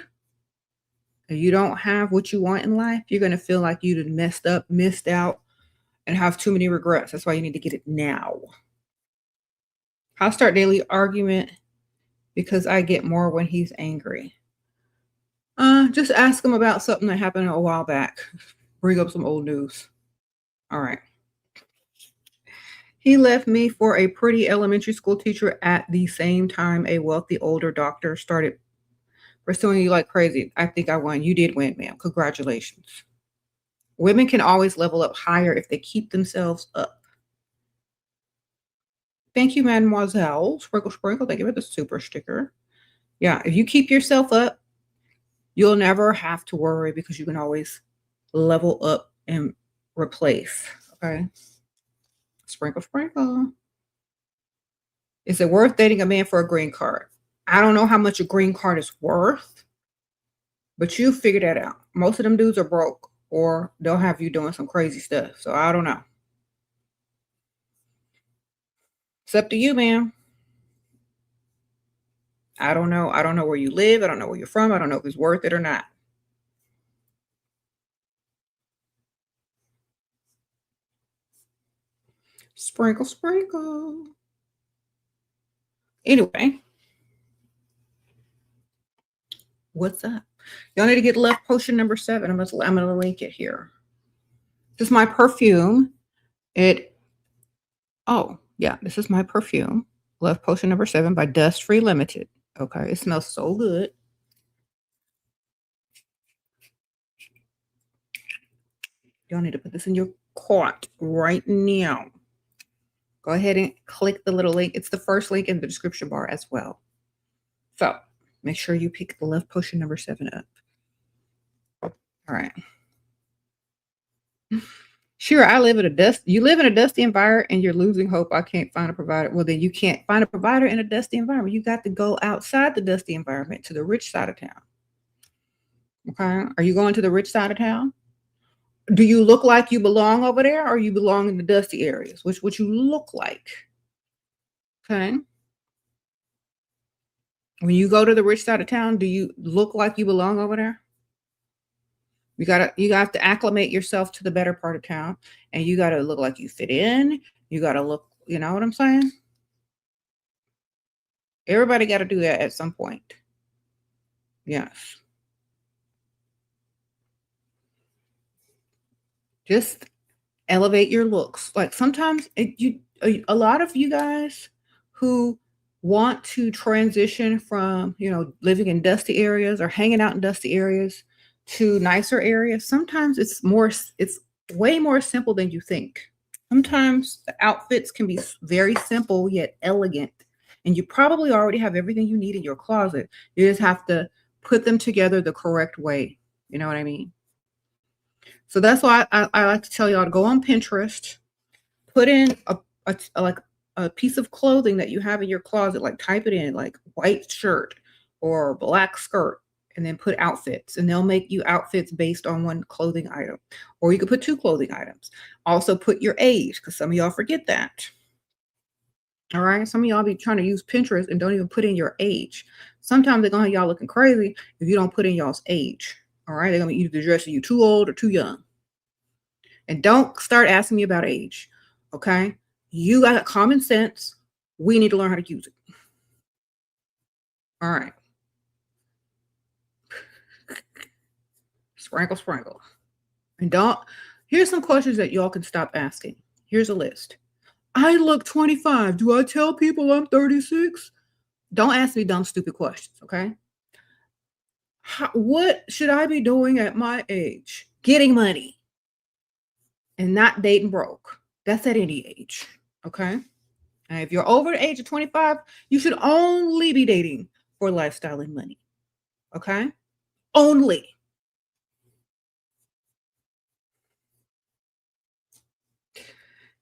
and you don't have what you want in life, you're gonna feel like you messed up, missed out, and have too many regrets. That's why you need to get it now. I'll start daily argument because I get more when he's angry. Just ask him about something that happened a while back. Bring up some old news. All right. He left me for a pretty elementary school teacher at the same time a wealthy older doctor started pursuing you like crazy. I think I won. You did win, ma'am. Congratulations. Women can always level up higher if they keep themselves up. Thank you, mademoiselle. Sprinkle, sprinkle. Thank you for the super sticker. Yeah, if you keep yourself up, you'll never have to worry because you can always level up and replace. Okay. Sprinkle, sprinkle. Is it worth dating a man for a green card? I don't know how much a green card is worth, but you figure that out. Most of them dudes are broke or they'll have you doing some crazy stuff. So I don't know. It's up to you, ma'am. I don't know. I don't know where you live. I don't know where you're from. I don't know if it's worth it or not. Sprinkle, sprinkle. Anyway, what's up? Y'all need to get love potion number 7. I'm gonna link it here. This is my perfume. Oh yeah, this is my perfume. Love Potion number 7 by Dust Free Limited. Okay, it smells so good. Y'all need to put this in your cart right now. Go ahead and click the little link. It's the first link in the description bar as well. So make sure you pick the Love Potion number 7 up. All right. Sure, I live in a you live in a dusty environment and you're losing hope. I can't find a provider. Well, then you can't find a provider in a dusty environment. You got to go outside the dusty environment to the rich side of town. Okay. Are you going to the rich side of town? Do you look like you belong over there, or you belong in the dusty areas? Which what you look like? Okay. When you go to the rich side of town, do you look like you belong over there? You have to acclimate yourself to the better part of town, and you gotta look like you fit in. You gotta look, you know what I'm saying? Everybody got to do that at some point. Yes. Just elevate your looks. Like sometimes a lot of you guys who want to transition from, living in dusty areas or hanging out in dusty areas to nicer areas, sometimes it's way more simple than you think. Sometimes the outfits can be very simple yet elegant, and you probably already have everything you need in your closet. You just have to put them together the correct way. You know what I mean? So that's why I like to tell y'all to go on Pinterest, put in a piece of clothing that you have in your closet, like type it in, like white shirt or black skirt, and then put outfits, and they'll make you outfits based on one clothing item. Or you could put 2 clothing items. Also put your age, because some of y'all forget that. All right. Some of y'all be trying to use Pinterest and don't even put in your age. Sometimes they're gonna have y'all looking crazy if you don't put in y'all's age. All right. They're gonna be either dressing you too old or too young. And don't start asking me about age. Okay. You got common sense. We need to learn how to use it. All right. Sprinkle, sprinkle. And here's some questions that y'all can stop asking. Here's a list. I look 25. Do I tell people I'm 36? Don't ask me dumb, stupid questions, okay? What should I be doing at my age? Getting money and not dating broke. That's at any age, okay? And if you're over the age of 25, you should only be dating for lifestyle and money, okay? Only.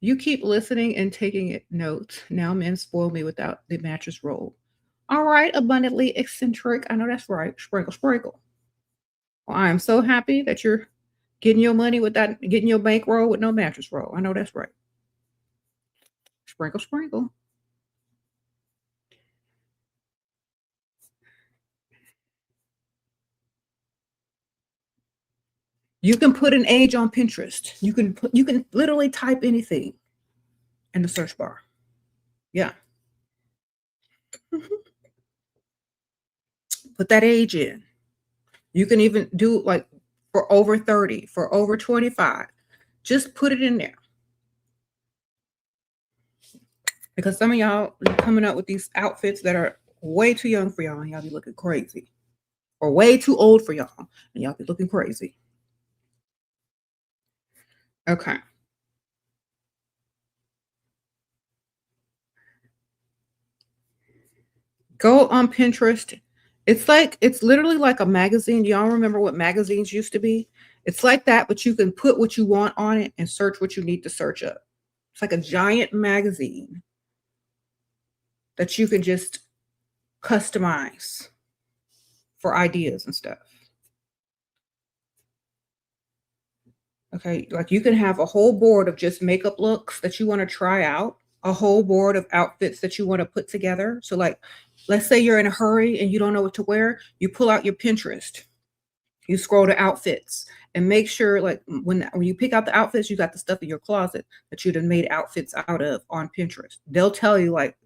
You keep listening and taking notes. Now men spoil me without the mattress roll. All right, abundantly eccentric. I know that's right. Sprinkle, sprinkle. Well, I am so happy that you're getting your money without getting your bankroll with no mattress roll. I know that's right. Sprinkle, sprinkle. You can put an age on Pinterest. You can literally type anything in the search bar. Yeah. Put that age in. You can even do like for over 30, for over 25. Just put it in there. Because some of y'all are coming up with these outfits that are way too young for y'all, and y'all be looking crazy. Or way too old for y'all, and y'all be looking crazy. Okay. Go on Pinterest. It's literally like a magazine. Y'all remember what magazines used to be? It's like that, but you can put what you want on it and search what you need to search up. It's like a giant magazine that you can just customize for ideas and stuff. Okay, like you can have a whole board of just makeup looks that you want to try out, a whole board of outfits that you want to put together. So like, let's say you're in a hurry and you don't know what to wear, you pull out your Pinterest. You scroll to outfits and make sure like when you pick out the outfits, you got the stuff in your closet that you'd have made outfits out of on Pinterest. They'll tell you like,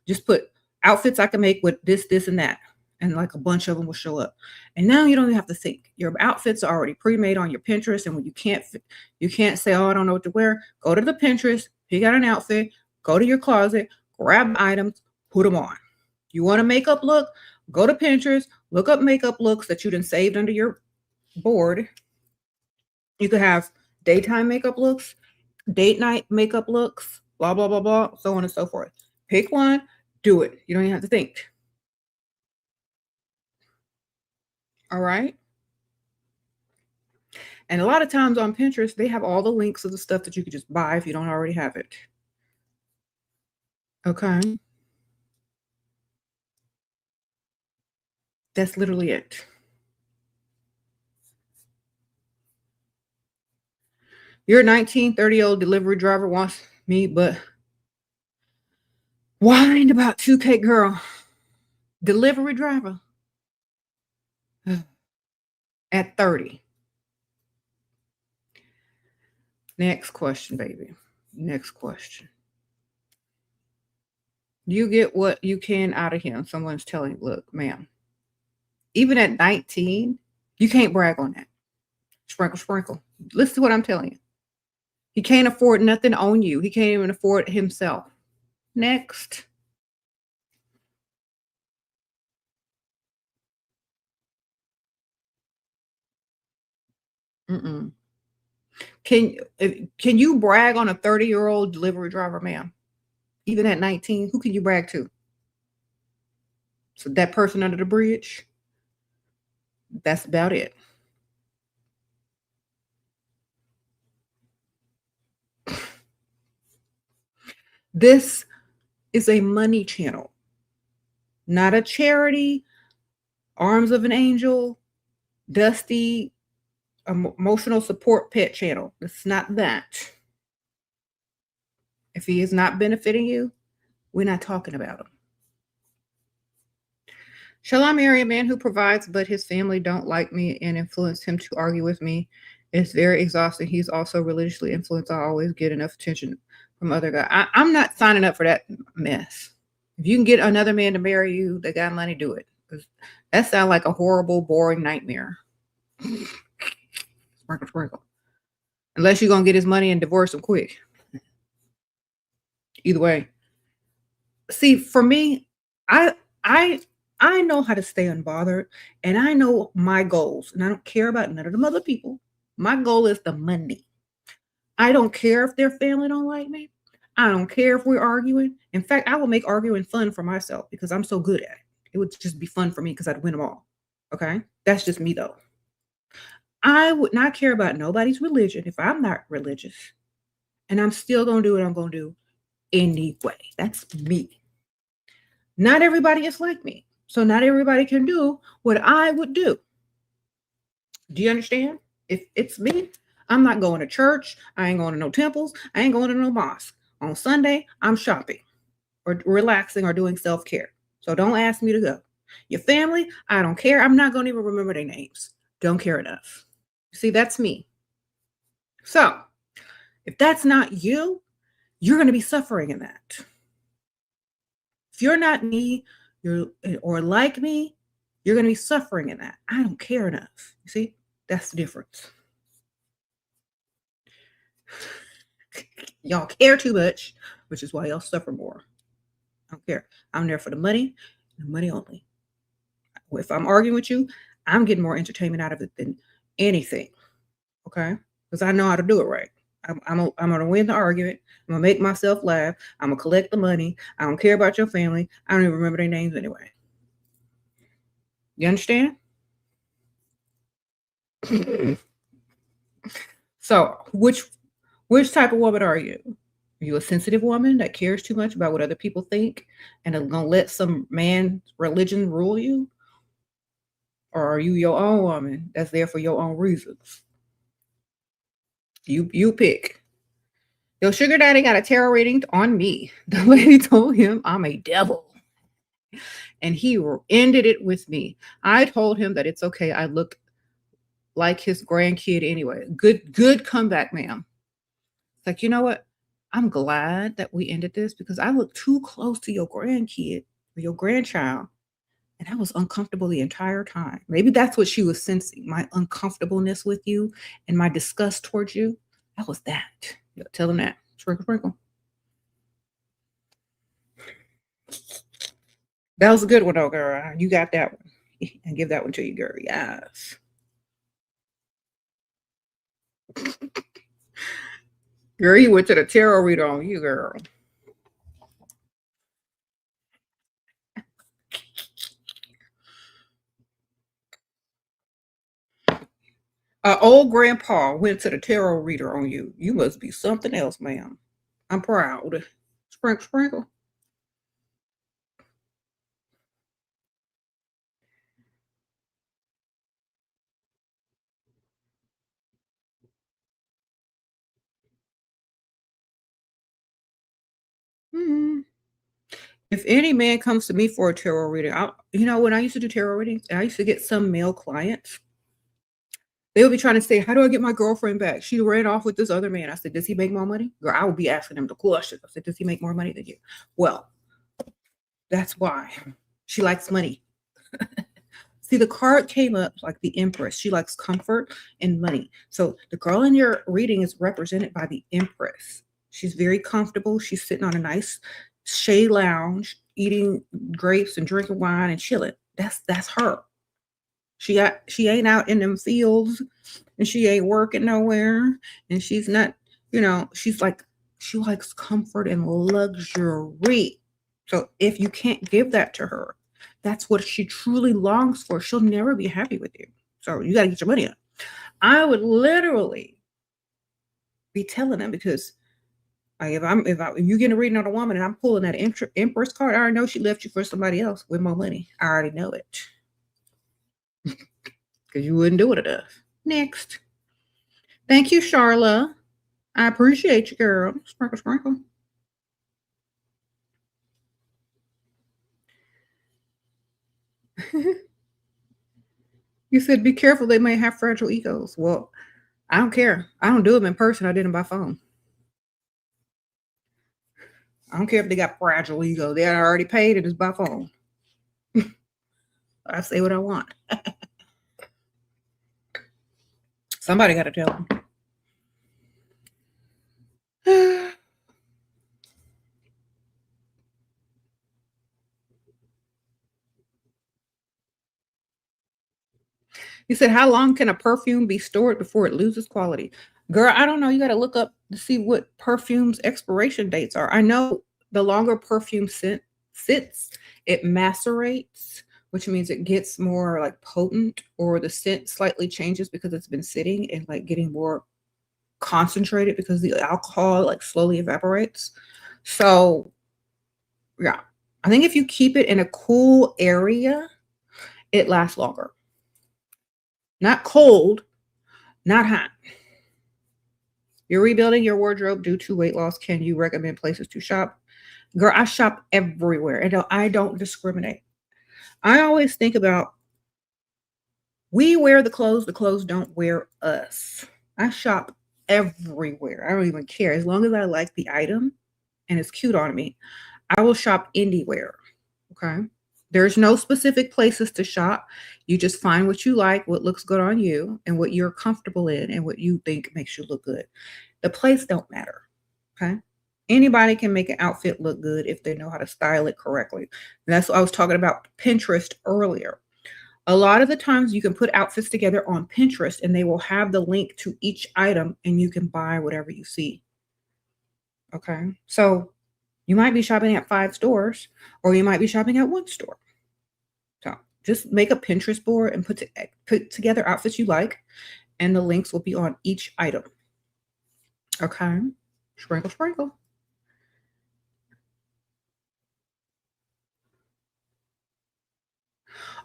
just put outfits I can make with this, this, and that. And like a bunch of them will show up. And now you don't even have to think. Your outfits are already pre-made on your Pinterest. And when you can't say, oh, I don't know what to wear, go to the Pinterest, pick out an outfit, go to your closet, grab items, put them on. You want a makeup look? Go to Pinterest, look up makeup looks that you done saved under your board. You could have daytime makeup looks, date night makeup looks, blah, blah, blah, blah, so on and so forth. Pick one, do it. You don't even have to think. All right. And a lot of times on Pinterest, they have all the links of the stuff that you could just buy if you don't already have it. Okay. That's literally it. Your 19, 30-year-old delivery driver wants me, but whined about 2K girl. Delivery driver at 30. Next question, baby. Next question. You get what you can out of him. Someone's telling, look, ma'am, even at 19, you can't brag on that. Sprinkle, sprinkle. Listen to what I'm telling you. He can't afford nothing on you. He can't even afford it himself. Next. Mm-mm. Can you brag on a 30-year-old delivery driver, ma'am? Even at 19, who can you brag to? So that person under the bridge? That's about it. This is a money channel, not a charity, arms of an angel, dusty, emotional support pet channel. It's not that. If he is not benefiting you, we're not talking about him. Shall I marry a man who provides, but his family don't like me and influence him to argue with me? It's very exhausting. He's also religiously influenced. I always get enough attention from other guys. I'm not signing up for that mess. If you can get another man to marry you, they got money, do it. That sounds like a horrible, boring nightmare. Sprinkle, sprinkle. Unless you're going to get his money and divorce him quick. Either way. See, for me, I know how to stay unbothered, and I know my goals, and I don't care about none of them other people. My goal is the money. I don't care if their family don't like me. I don't care if we're arguing. In fact, I will make arguing fun for myself because I'm so good at it. It would just be fun for me because I'd win them all. Okay? That's just me, though. I would not care about nobody's religion if I'm not religious. And I'm still going to do what I'm going to do anyway. That's me. Not everybody is like me. So not everybody can do what I would do. Do you understand? If it's me, I'm not going to church. I ain't going to no temples. I ain't going to no mosque. On Sunday, I'm shopping or relaxing or doing self-care. So don't ask me to go. Your family, I don't care. I'm not going to even remember their names. Don't care enough. See, that's me. So if that's not you, you're going to be suffering in that. If you're not me, or like me, you're going to be suffering in that. I don't care enough. You see, that's the difference. Y'all care too much, which is why y'all suffer more. I don't care. I'm there for the money and money only. If I'm arguing with you, I'm getting more entertainment out of it than anything. Okay? Because I know how to do it right. I'm going to win the argument. I'm going to make myself laugh. I'm going to collect the money. I don't care about your family. I don't even remember their names anyway. You understand? So, which type of woman are you? Are you a sensitive woman that cares too much about what other people think and is going to let some man's religion rule you? Or are you your own woman that's there for your own reasons? You pick. Your sugar daddy got a tarot reading on me. The lady told him I'm a devil. And he ended it with me. I told him that it's okay. I look like his grandkid anyway. Good comeback, ma'am. It's like, you know what? I'm glad that we ended this because I look too close to your grandkid or your grandchild. And I was uncomfortable the entire time. Maybe that's what she was sensing, my uncomfortableness with you and my disgust towards you. That was that. Tell them that. Sprinkle, sprinkle. That was a good one though, girl. You got that one. And give that one to you, girl. Yes. Girl, you went to the tarot reader on you, girl. Old grandpa went to the tarot reader on you. You must be something else, ma'am. I'm proud. Sprinkle, sprinkle. Hmm. If any man comes to me for a tarot reading, when I used to do tarot readings, I used to get some male clients. They would be trying to say, "How do I get my girlfriend back? She ran off with this other man." I said, "Does he make more money?" Girl, I would be asking them the questions. I said, "Does he make more money than you?" Well, that's why she likes money. See, the card came up like the Empress. She likes comfort and money. So the girl in your reading is represented by the Empress. She's very comfortable. She's sitting on a nice shade lounge, eating grapes and drinking wine and chilling. That's her. She ain't out in them fields, and she ain't working nowhere, and she's not, she's like, she likes comfort and luxury. So if you can't give that to her, that's what she truly longs for. She'll never be happy with you. So you got to get your money up. I would literally be telling them, because if you get a reading on a woman and I'm pulling that Empress card, I already know she left you for somebody else with more money. I already know it. Because you wouldn't do it enough. Next. Thank you, Charla. I appreciate you, girl. Sprinkle, sprinkle. You said be careful, they may have fragile egos. Well, I don't care. I don't do them in person. I did them by phone. I don't care if they got fragile ego. They already paid it. It's by phone. I say what I want. Somebody got to tell them. You said, how long can a perfume be stored before it loses quality? Girl, I don't know. You got to look up to see what perfume's expiration dates are. I know the longer perfume sits, it macerates, which means it gets more like potent, or the scent slightly changes because it's been sitting and like getting more concentrated because the alcohol like slowly evaporates. So, yeah, I think if you keep it in a cool area, it lasts longer. Not cold, not hot. You're rebuilding your wardrobe due to weight loss. Can you recommend places to shop? Girl, I shop everywhere, and I don't discriminate. I always think about, we wear the clothes don't wear us. I shop everywhere. I don't even care. As long as I like the item and it's cute on me, I will shop anywhere. Okay. There's no specific places to shop. You just find what you like, what looks good on you, and what you're comfortable in, and what you think makes you look good. The place don't matter. Okay. Anybody can make an outfit look good if they know how to style it correctly. And that's what I was talking about Pinterest earlier. A lot of the times you can put outfits together on Pinterest and they will have the link to each item and you can buy whatever you see. Okay. So you might be shopping at 5 stores, or you might be shopping at 1 store. So just make a Pinterest board and put together outfits you like, and the links will be on each item. Okay. Sprinkle, sprinkle.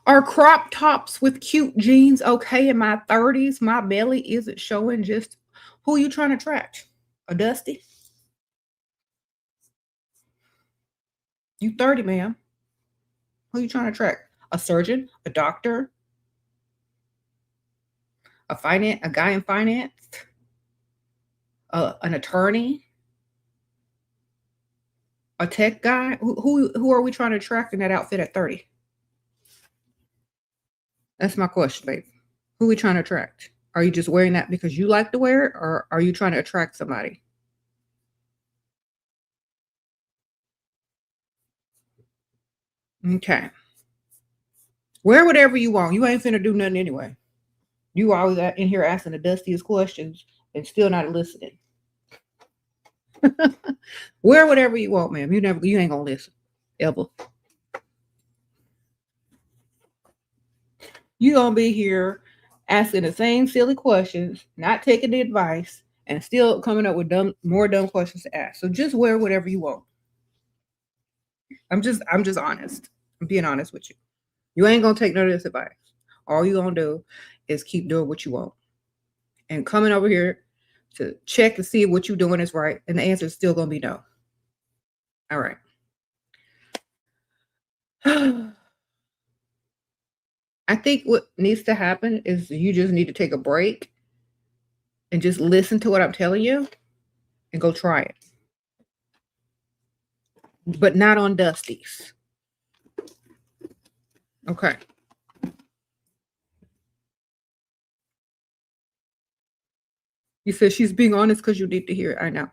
Are crop tops with cute jeans okay in my 30s? My belly isn't showing. Just who you trying to attract? A Dusty? You 30, ma'am. Who you trying to attract? A surgeon? A doctor? A guy in finance? An attorney? A tech guy? Who are we trying to attract in that outfit at 30? That's my question, babe. Who are we trying to attract? Are you just wearing that because you like to wear it, or are you trying to attract somebody? Okay. Wear whatever you want. You ain't finna do nothing anyway. You always in here asking the dustiest questions and still not listening. Wear whatever you want, ma'am. You ain't gonna listen. Ever. You gonna be here asking the same silly questions, not taking the advice, and still coming up with more dumb questions to ask. So just wear whatever you want. I'm just honest. I'm being honest with you. You ain't gonna take none of this advice. All you gonna do is keep doing what you want. And coming over here to check to see if what you're doing is right. And the answer is still gonna be no. All right. I think what needs to happen is you just need to take a break and just listen to what I'm telling you and go try it. But not on Dusty's. Okay. You said she's being honest because you need to hear it. I know.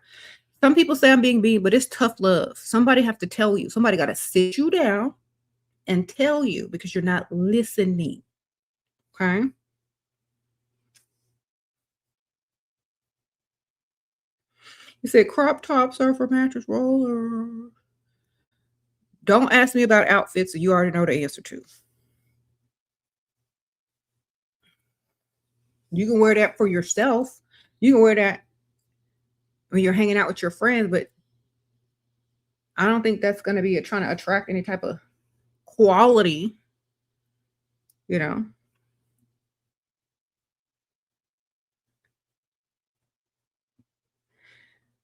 Some people say I'm being mean, but it's tough love. Somebody have to tell you. Somebody got to sit you down and tell you because you're not listening. Okay? You said crop tops are for mattress roller. Don't ask me about outfits that you already know the answer to. You can wear that for yourself. You can wear that when you're hanging out with your friends, but I don't think that's going to be trying to attract any type of quality, you know.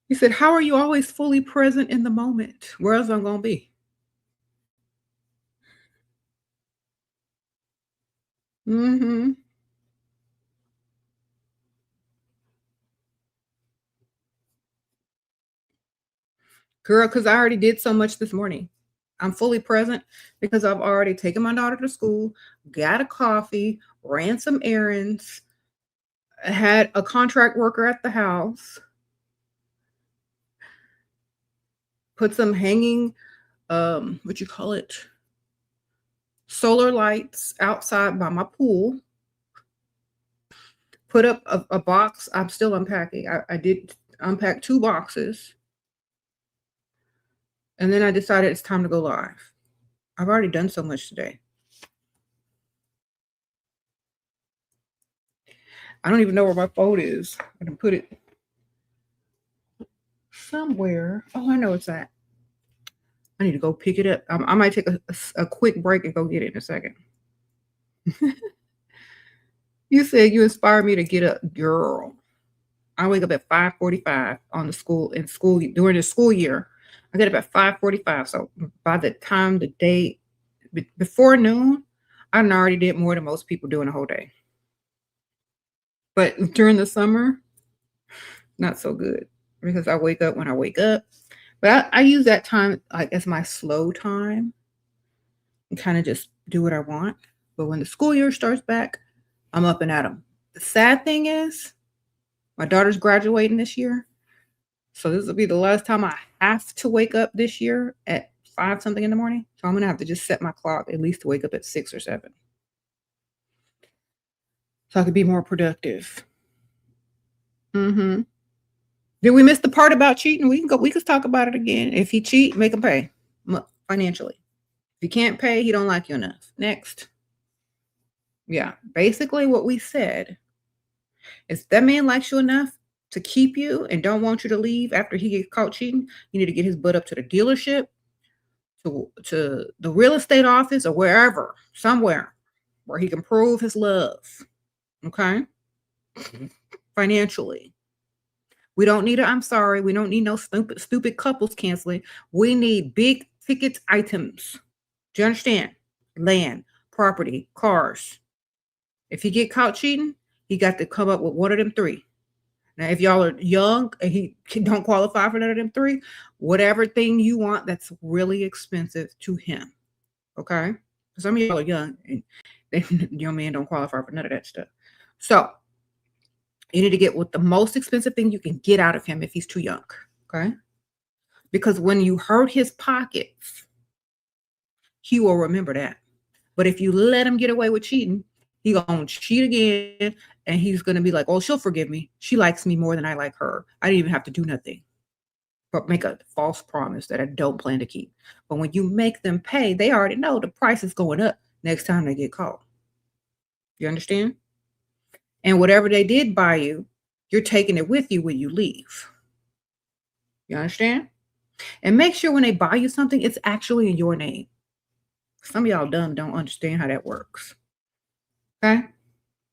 He said, how are you always fully present in the moment? Where else am I going to be? Mm-hmm. Girl, because I already did so much this morning. I'm fully present because I've already taken my daughter to school, got a coffee, ran some errands, had a contract worker at the house, put some hanging, what you call it, solar lights outside by my pool, put up a box. I'm still unpacking. I did unpack 2 boxes. And then I decided it's time to go live. I've already done so much today. I don't even know where my phone is. I can put it somewhere. Oh, I know it's at. I need to go pick it up. I might take a quick break and go get it in a second. You said you inspired me to get up, girl. I wake up at 5:45 during the school year. I get up at 5:45. So by the time the day before noon, I already did more than most people do in a whole day. But during the summer, not so good because I wake up when I wake up. But I use that time like as my slow time and kind of just do what I want. But when the school year starts back, I'm up and at 'em. The sad thing is, my daughter's graduating this year. So this will be the last time I have to wake up this year at 5 something in the morning. So I'm going to have to just set my clock at least to wake up at 6 or 7. So I could be more productive. Mm-hmm. Did we miss the part about cheating? We can talk about it again. If he cheat, make him pay financially. If he can't pay, he don't like you enough. Next. Yeah. Basically what we said is that man likes you enough to keep you and don't want you to leave after he gets caught cheating, you need to get his butt up to the dealership, to the real estate office or wherever, somewhere where he can prove his love. Okay? Financially. We don't need I'm sorry, we don't need no stupid couples canceling. We need big ticket items. Do you understand? Land, property, cars. If he get caught cheating, he got to come up with one of them 3. Now, if y'all are young and he don't qualify for none of them 3, whatever thing you want that's really expensive to him. Okay? Some of y'all are young and young men don't qualify for none of that stuff. So you need to get what the most expensive thing you can get out of him if he's too young. Okay? Because when you hurt his pockets, he will remember that. But if you let him get away with cheating, he gonna cheat again, and he's gonna be like, "Oh, she'll forgive me. She likes me more than I like her. I didn't even have to do nothing, but make a false promise that I don't plan to keep." But when you make them pay, they already know the price is going up next time they get caught. You understand? And whatever they did buy you, you're taking it with you when you leave. You understand? And make sure when they buy you something, it's actually in your name. Some of y'all dumb don't understand how that works. Okay?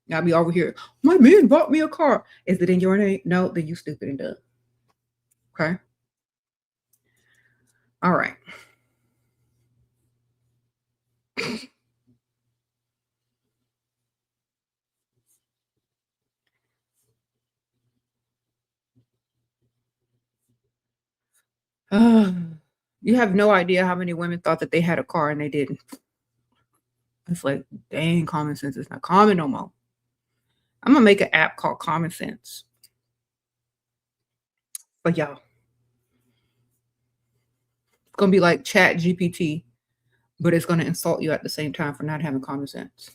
Y'all be over here, my man bought me a car. Is it in your name? No, then you stupid and dumb. Okay? All right. You have no idea how many women thought that they had a car and they didn't. It's like, dang, common sense is not common no more. I'm gonna make an app called Common Sense. But y'all, it's gonna be like Chat GPT, but it's gonna insult you at the same time for not having common sense.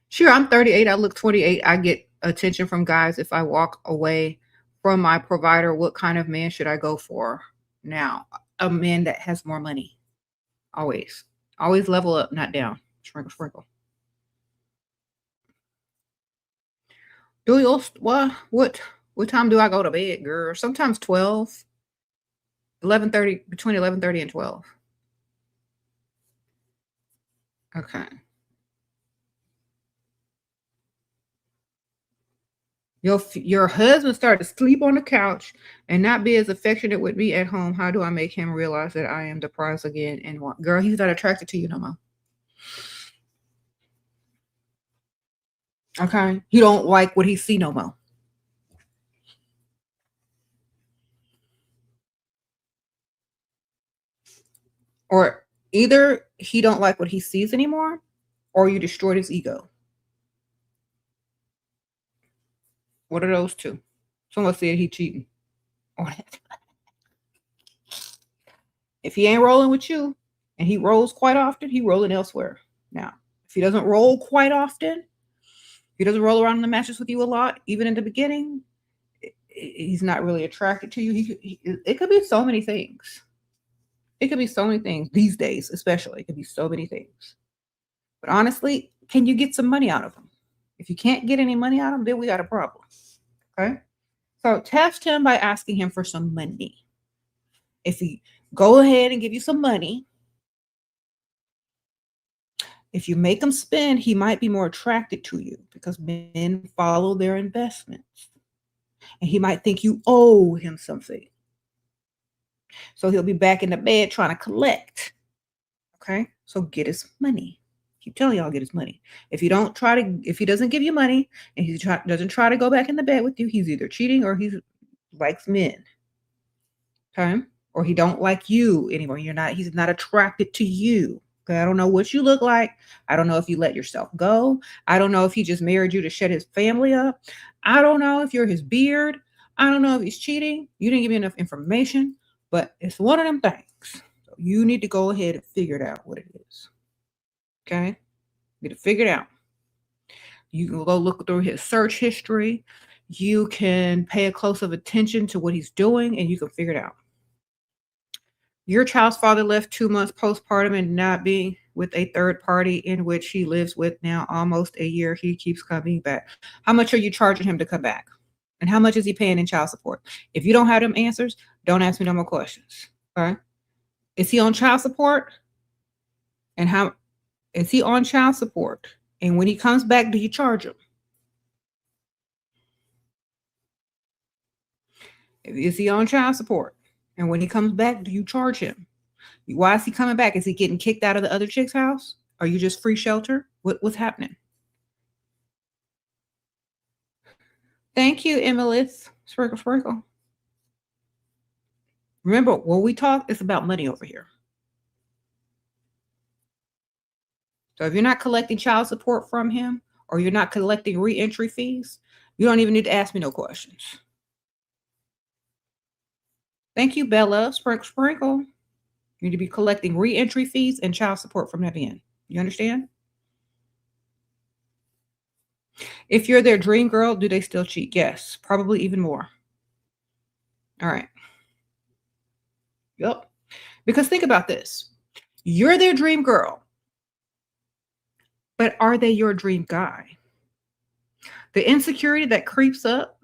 Sure, I'm 38. I look 28. I get attention from guys. If I walk away from my provider, what kind of man should I go for now? A man that has more money. Always. Always level up, not down. Sprinkle, sprinkle. Do you what time do I go to bed, girl? Sometimes 12, 11:30, between 11:30 and 12. Okay. Your husband started to sleep on the couch and not be as affectionate with me at home. How do I make him realize that I am the prize again? And what, girl, he's not attracted to you no more. Okay. He don't like what he see no more. Or either he don't like what he sees anymore, or you destroyed his ego. What are those two? Someone said he cheating. If he ain't rolling with you, and he rolls quite often, he rolling elsewhere. Now, if he doesn't roll quite often, he doesn't roll around in the mattress with you a lot, even in the beginning, he's not really attracted to you. It could be so many things. It could be so many things these days, especially. It could be so many things. But honestly, can you get some money out of him? If you can't get any money out of him, then we got a problem. Okay? So test him by asking him for some money. If he go ahead and give you some money, if you make him spend, he might be more attracted to you because men follow their investments. And he might think you owe him something. So he'll be back in the bed trying to collect. Okay? So get his money. Keep telling y'all, get his money. If he doesn't give you money and he doesn't try to go back in the bed with you, he's either cheating or he likes men. Okay? Or he don't like you anymore. He's not attracted to you. Okay? I don't know what you look like. I don't know if you let yourself go. I don't know if he just married you to shut his family up. I don't know if you're his beard. I don't know if he's cheating. You didn't give me enough information, but it's one of them things. So you need to go ahead and figure it out what it is. Okay? Get it figured out. You can go look through his search history. You can pay a close of attention to what he's doing, and you can figure it out. Your child's father left 2 months postpartum and not being with a third party in which he lives with now almost a year. He keeps coming back. How much are you charging him to come back? And how much is he paying in child support? If you don't have them answers, don't ask me no more questions. Okay? Is he on child support? And how is he on child support? And when he comes back, do you charge him? Is he on child support? And when he comes back, do you charge him? Why is he coming back? Is he getting kicked out of the other chick's house? Are you just free shelter? What's happening? Thank you, Emilis. Sprinkle, sprinkle. Remember, when we talk, it's about money over here. So if you're not collecting child support from him or you're not collecting re-entry fees, you don't even need to ask me no questions. Thank you, Bella. Sprinkle, sprinkle. You need to be collecting re-entry fees and child support from that end. You understand? If you're their dream girl, do they still cheat? Yes, probably even more. All right. Yep. Because think about this. You're their dream girl, but are they your dream guy? The insecurity that creeps up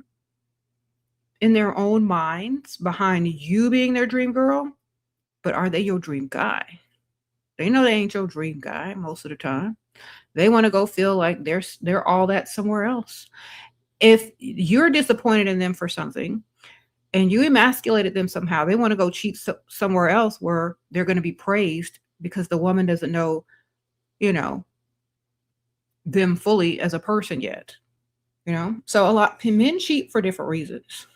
in their own minds behind you being their dream girl, but are they your dream guy? They know they ain't your dream guy most of the time. They want to go feel like they're all that somewhere else. If you're disappointed in them for something and you emasculated them somehow, they want to go cheat somewhere else where they're going to be praised because the woman doesn't know, you know, them fully as a person yet. So a lot men cheat for different reasons.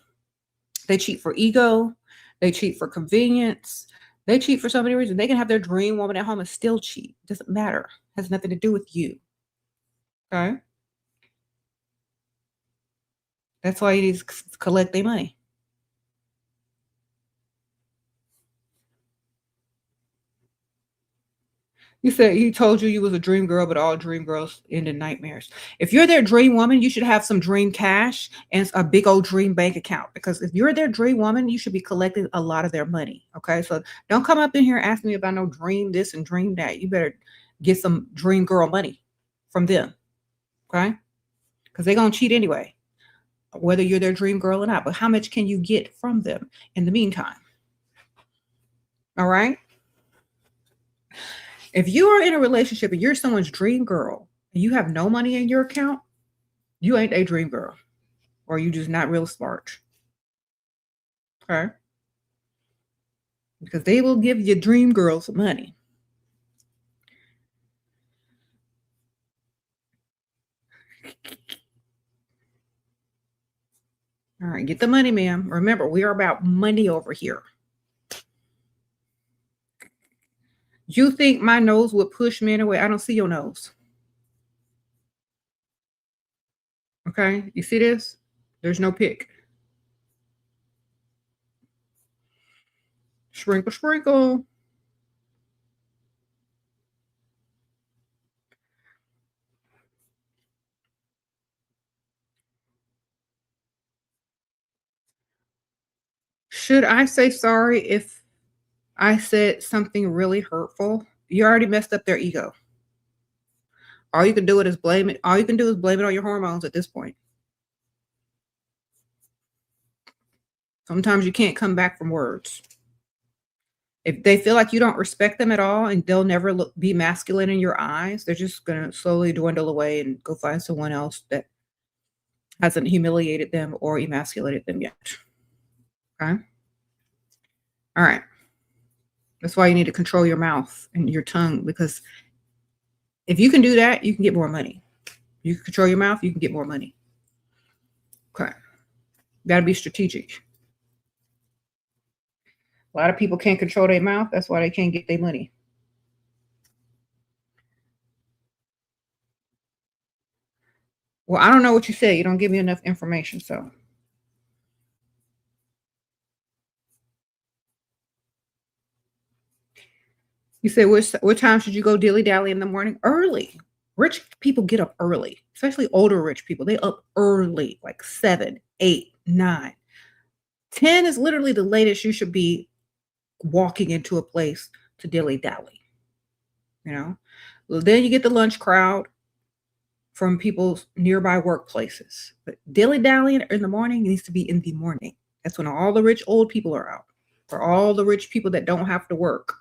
They cheat for ego, they cheat for convenience, they cheat for so many reasons. They can have their dream woman at home and still cheat. Doesn't matter. Has nothing to do with you. Okay. That's why you need to collect their money. You said he told you was a dream girl, but all dream girls end in nightmares. If you're their dream woman, you should have some dream cash and a big old dream bank account. Because if you're their dream woman, you should be collecting a lot of their money. Okay, so don't come up in here asking me about no dream this and dream that. You better get some dream girl money from them. Okay, because they're gonna cheat anyway, whether you're their dream girl or not. But how much can you get from them in the meantime? All right. If you are in a relationship and you're someone's dream girl and you have no money in your account, you ain't a dream girl, or you just not real smart. Okay. Because they will give your dream girl some money. All right, get the money, ma'am. Remember, we are about money over here. You think my nose would push men away? I don't see your nose. Okay, you see this? There's no pick. Sprinkle, sprinkle. Should I say sorry if I said something really hurtful? You already messed up their ego. All you can do is blame it. All you can do is blame it on your hormones at this point. Sometimes you can't come back from words. If they feel like you don't respect them at all and they'll never be masculine in your eyes, they're just going to slowly dwindle away and go find someone else that hasn't humiliated them or emasculated them yet. Okay. All right. That's why you need to control your mouth and your tongue, because if you can do that, you can get more money. You can control your mouth, you can get more money. Okay. Got to be strategic. A lot of people can't control their mouth. That's why they can't get their money. Well, I don't know what you said. You don't give me enough information. So you said, what time should you go dilly dally in the morning? Early. Rich people get up early, especially older rich people. They up early, like 7, 8, 9. 10 is literally the latest you should be walking into a place to dilly dally. Well, then you get the lunch crowd from people's nearby workplaces. But dilly dallying in the morning needs to be in the morning. That's when all the rich old people are out, or all the rich people that don't have to work.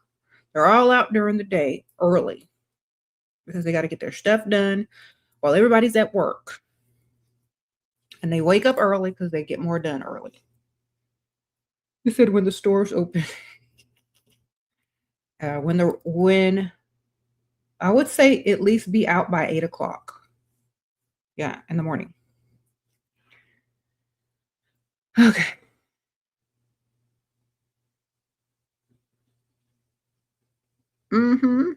They're all out during the day early because they got to get their stuff done while everybody's at work. And they wake up early because they get more done early. You said when the stores open. When I would say at least be out by 8 o'clock. Yeah, in the morning. Okay. Mm-hmm.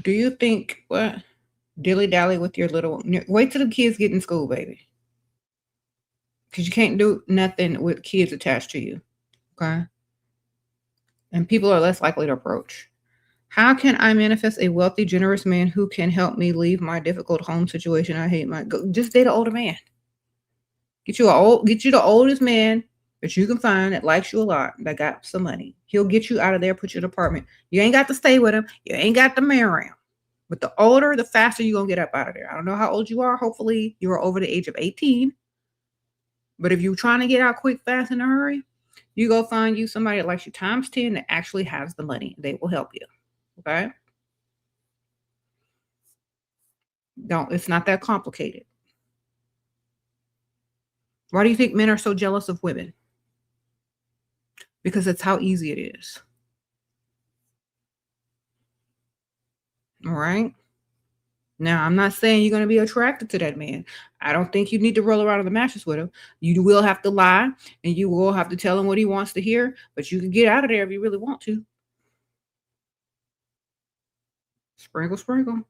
Do you think what? Dilly dally with your little. Wait till the kids get in school, baby. Because you can't do nothing with kids attached to you. Okay. And people are less likely to approach. How can I manifest a wealthy, generous man who can help me leave my difficult home situation? I hate my. Just date an older man. Get you the oldest man that you can find that likes you a lot, that got some money. He'll get you out of there, put you in an apartment. You ain't got to stay with him. You ain't got to marry him. But the older, the faster you're going to get up out of there. I don't know how old you are. Hopefully, you are over the age of 18. But if you're trying to get out quick, fast, in a hurry, you go find you somebody that likes you times 10 that actually has the money. They will help you. Okay? It's not that complicated. Why do you think men are so jealous of women? Because that's how easy it is. All right? Now, I'm not saying you're going to be attracted to that man. I don't think you need to roll around on the mattress with him. You will have to lie, and you will have to tell him what he wants to hear, but you can get out of there if you really want to. Sprinkle, sprinkle.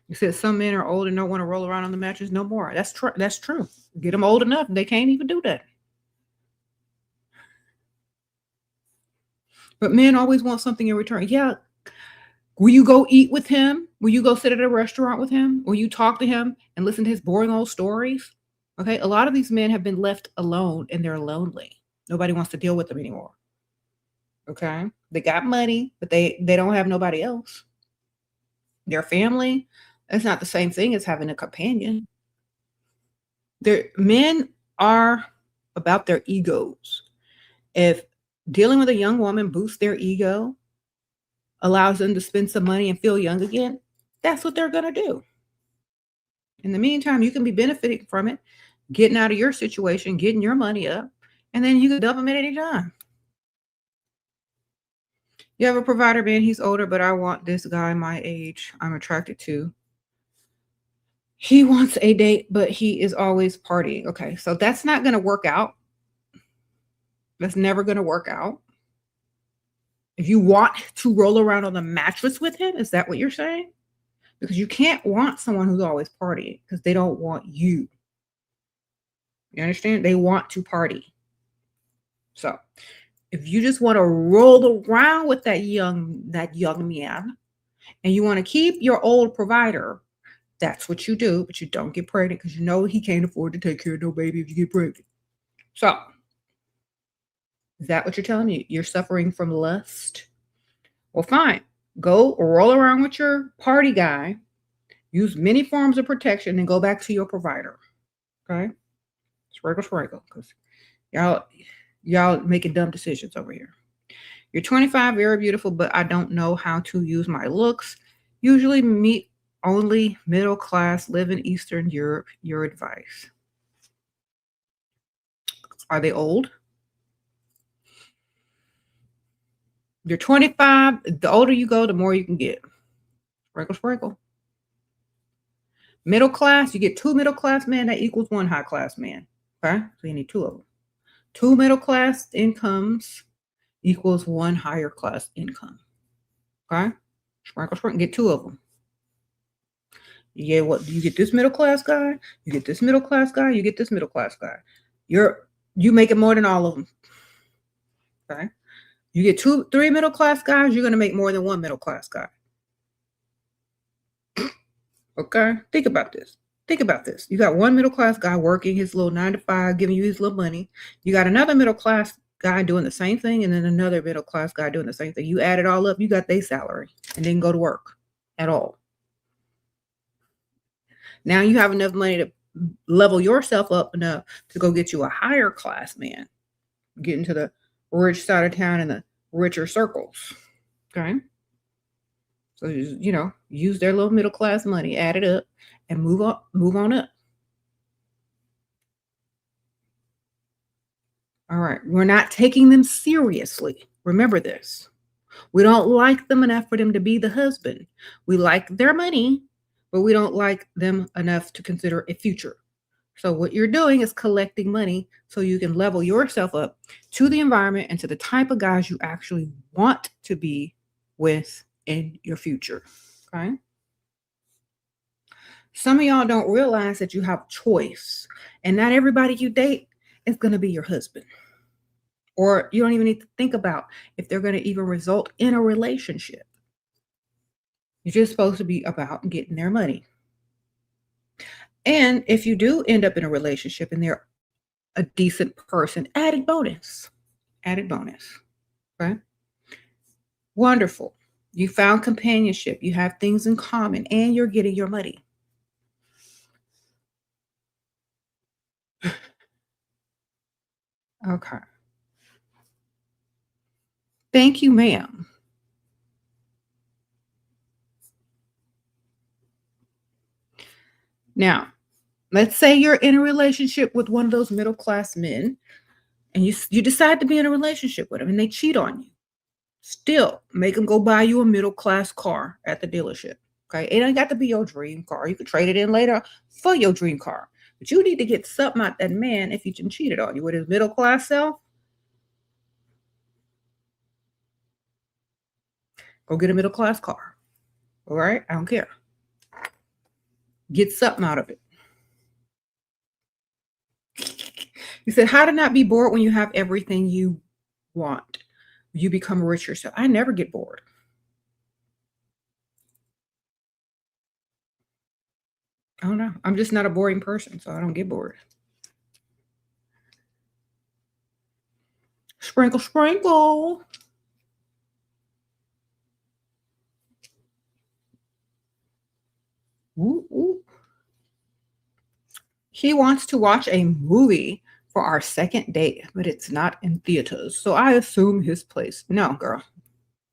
You said some men are old and don't want to roll around on the mattress no more. That's true. Get them old enough, they can't even do that. But men always want something in return. Yeah. Will you go eat with him? Will you go sit at a restaurant with him? Will you talk to him and listen to his boring old stories? Okay. A lot of these men have been left alone and they're lonely. Nobody wants to deal with them anymore. Okay. They got money, but they don't have nobody else. Their family, that's not the same thing as having a companion. Men are about their egos. If dealing with a young woman boosts their ego, allows them to spend some money and feel young again, that's what they're going to do. In the meantime, you can be benefiting from it, getting out of your situation, getting your money up, and then you can dump them at any time. You have a provider man, he's older, but I want this guy my age I'm attracted to. He wants a date, but he is always partying. Okay, so that's not going to work out. That's never going to work out. If you want to roll around on the mattress with him, is that what you're saying? Because you can't want someone who's always partying because they don't want you. You understand? They want to party. So if you just want to roll around with that young man and you want to keep your old provider, that's what you do, but you don't get pregnant because you know he can't afford to take care of no baby if you get pregnant. So is that what you're telling me? You're suffering from lust? Well, fine. Go roll around with your party guy, use many forms of protection, and go back to your provider. Okay? Sprinkle, because y'all making dumb decisions over here. You're 25, very beautiful, but I don't know how to use my looks. Usually meet only middle class, live in Eastern Europe. Your advice. Are they old? You're 25. The older you go, the more you can get. Sprinkle. Middle class, you get 2 middle class men, that equals 1 high class man. Okay? So you need 2 of them. 2 middle class incomes equals 1 higher class income. Okay? Sprinkle, get 2 of them. You get this middle class guy, you get this middle class guy, you get this middle class guy. You make it more than all of them. Okay? You get 3 middle class guys, you're going to make more than 1 middle class guy. Okay? Think about this. You got 1 middle class guy working his little 9 to 5, giving you his little money. You got another middle class guy doing the same thing, and then another middle class guy doing the same thing. You add it all up, you got their salary and didn't go to work at all. Now you have enough money to level yourself up enough to go get you a higher class man. Get into the rich side of town and the richer circles. Okay. So, use their little middle class money, add it up, and move on up. All right. We're not taking them seriously. Remember this. We don't like them enough for them to be the husband. We like their money, but we don't like them enough to consider a future. So what you're doing is collecting money so you can level yourself up to the environment and to the type of guys you actually want to be with in your future. Okay. Some of y'all don't realize that you have choice, and not everybody you date is going to be your husband. Or you don't even need to think about if they're going to even result in a relationship. You're just supposed to be about getting their money. And if you do end up in a relationship and they're a decent person, added bonus. Added bonus. Okay. Wonderful. You found companionship. You have things in common and you're getting your money. Okay. Thank you, ma'am. Now, let's say you're in a relationship with one of those middle class men and you decide to be in a relationship with them and they cheat on you. Still, make them go buy you a middle class car at the dealership. Okay. It ain't got to be your dream car. You could trade it in later for your dream car. But you need to get something out that man if he cheated on you with his middle class self. Go get a middle class car. All right. I don't care. Get something out of it. You said, how to not be bored when you have everything you want. You become rich yourself. I never get bored. I don't know. I'm just not a boring person, so I don't get bored. Sprinkle, sprinkle. Ooh, ooh. He wants to watch a movie for our second date, but it's not in theaters. So I assume his place. No, girl.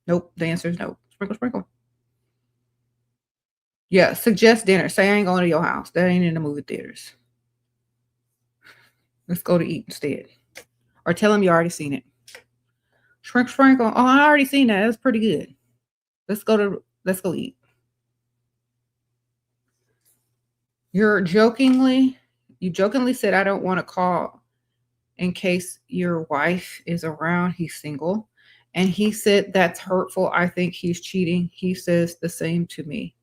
Nope. The answer is no. Sprinkle, sprinkle. Yeah, suggest dinner. Say I ain't going to your house. That ain't in the movie theaters. Let's go to eat instead. Or tell him you already seen it. Sprinkle, sprinkle. Oh, I already seen that. That's pretty good. Let's go eat. You jokingly said I don't want to call in case your wife is around. He's single. And he said that's hurtful. I think he's cheating. He says the same to me.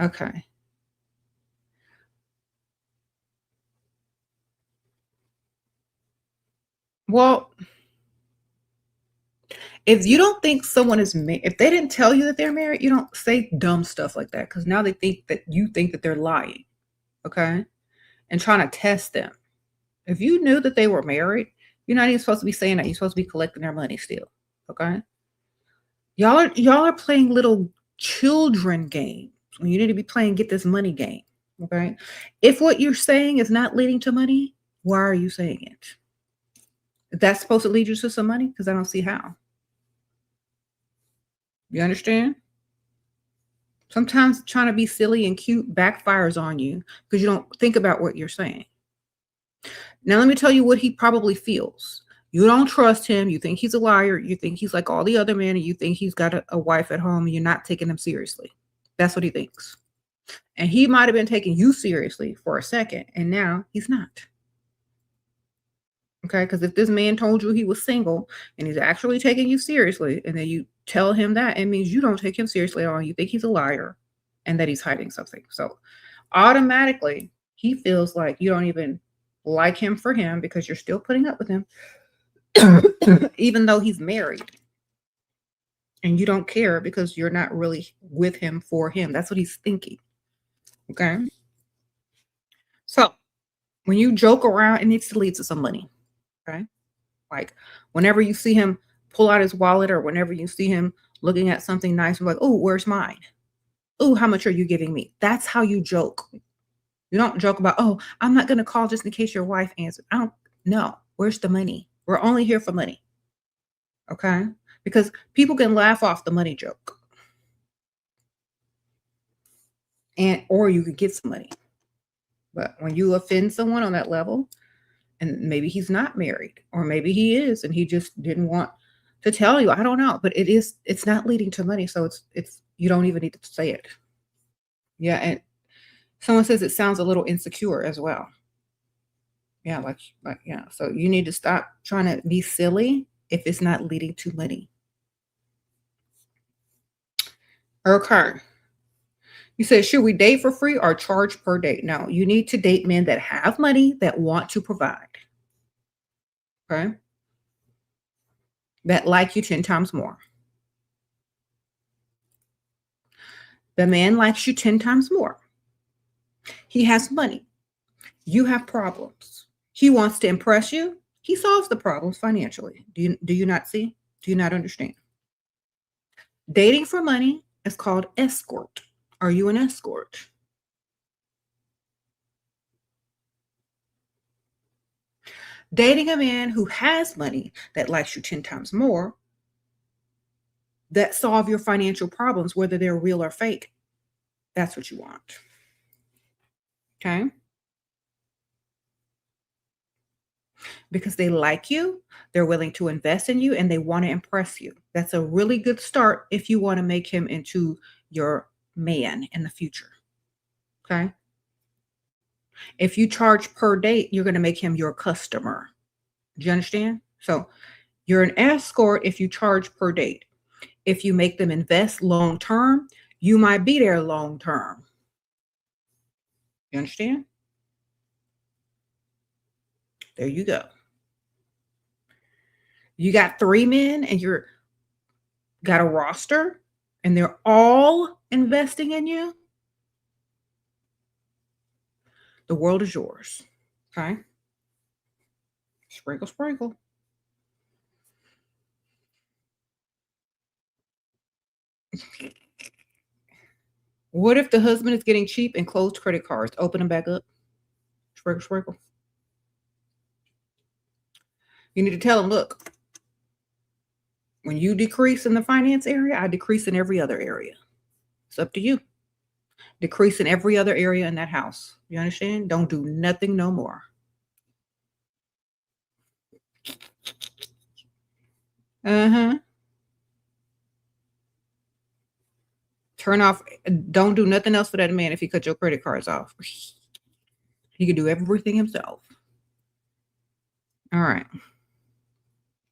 Okay. Well, if you don't think someone is if they didn't tell you that they're married, you don't say dumb stuff like that because now they think that you think that they're lying. Okay. And trying to test them. If you knew that they were married, you're not even supposed to be saying that. You're supposed to be collecting their money still. Okay. Y'all are playing little children games when you need to be playing get this money game. Okay. If what you're saying is not leading to money, why are you saying it? If that's supposed to lead you to some money, because I don't see how. You understand? Sometimes trying to be silly and cute backfires on you because you don't think about what you're saying. Now, let me tell you what he probably feels. You don't trust him. You think he's a liar. You think he's like all the other men, and you think he's got a wife at home, and you're not taking him seriously. That's what he thinks. And he might have been taking you seriously for a second, and now he's not. Okay, because if this man told you he was single and he's actually taking you seriously, and then you tell him that, it means you don't take him seriously at all. You think he's a liar and that he's hiding something. So automatically, he feels like you don't even like him for him because you're still putting up with him, even though he's married. And you don't care because you're not really with him for him. That's what he's thinking. Okay. So when you joke around, it needs to lead to some money. Okay. Like whenever you see him pull out his wallet or whenever you see him looking at something nice, you're like, oh, where's mine? Oh, how much are you giving me? That's how you joke. You don't joke about, oh, I'm not going to call just in case your wife answers. I don't know. Where's the money? We're only here for money. Okay. Because people can laugh off the money joke. Or you could get some money. But when you offend someone on that level, and maybe he's not married, or maybe he is, and he just didn't want to tell you. I don't know, but it's not leading to money. So it's you don't even need to say it. Yeah. And someone says it sounds a little insecure as well. Yeah. Like, yeah. So you need to stop trying to be silly if it's not leading to money. Okay. You said, should we date for free or charge per date? No, you need to date men that have money that want to provide. Okay. That like you 10 times more. The man likes you 10 times more. He has money. You have problems. He wants to impress you. He solves the problems financially. Do you not see? Do you not understand? Dating for money is called escort. Are you an escort? Dating a man who has money that likes you 10 times more, that solve your financial problems, whether they're real or fake. That's what you want. Okay. Because they like you, they're willing to invest in you, and they want to impress you. That's a really good start if you want to make him into your man in the future. Okay. If you charge per date, you're going to make him your customer. Do you understand? So you're an escort if you charge per date. If you make them invest long term, you might be there long term. You understand? There you go. You got 3 men and you're got a roster and they're all investing in you. The world is yours. Okay? Sprinkle, sprinkle. What if the husband is getting cheap and closed credit cards? Open them back up. Sprinkle, sprinkle. You need to tell him, look, when you decrease in the finance area, I decrease in every other area. It's up to you. Decrease in every other area in that house. You understand? Don't do nothing no more. Uh-huh. Turn off. Don't do nothing else for that man if he cut your credit cards off. He can do everything himself. All right.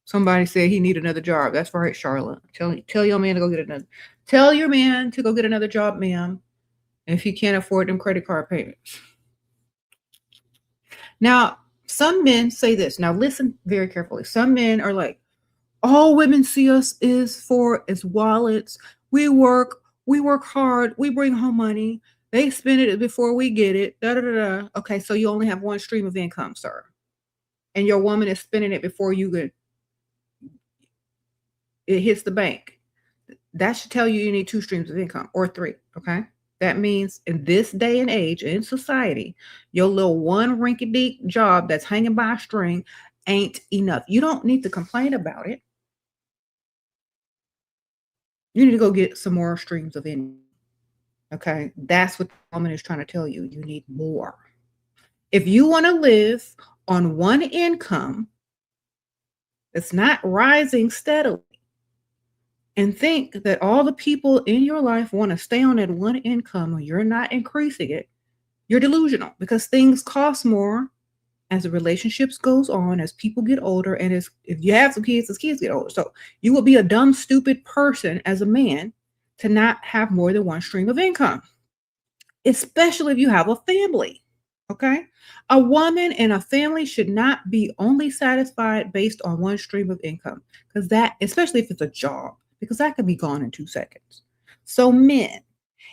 Somebody said he need another job. That's right, Charlotte. Tell your man to go get another. Tell your man to go get another job, ma'am, if he can't afford them credit card payments. Now, some men say this. Now, listen very carefully. Some men are like, all women see us is wallets. We work hard, we bring home money. They spend it before we get it. Da, da, da, da. Okay, so you only have one stream of income, sir. And your woman is spending it before it hits the bank. That should tell you need 2 streams of income or 3. Okay. That means in this day and age in society, your little one rinky-dink job that's hanging by a string ain't enough. You don't need to complain about it. You need to go get some more streams of income. Okay. That's what the woman is trying to tell you. You need more. If you want to live on one income that's not rising steadily, and think that all the people in your life want to stay on that one income and you're not increasing it, you're delusional because things cost more as the relationships goes on, as people get older, and if you have some kids, as kids get older. So you will be a dumb, stupid person as a man to not have more than one stream of income, especially if you have a family. Okay? A woman and a family should not be only satisfied based on one stream of income, because that, especially if it's a job, because that could be gone in 2 seconds. So men,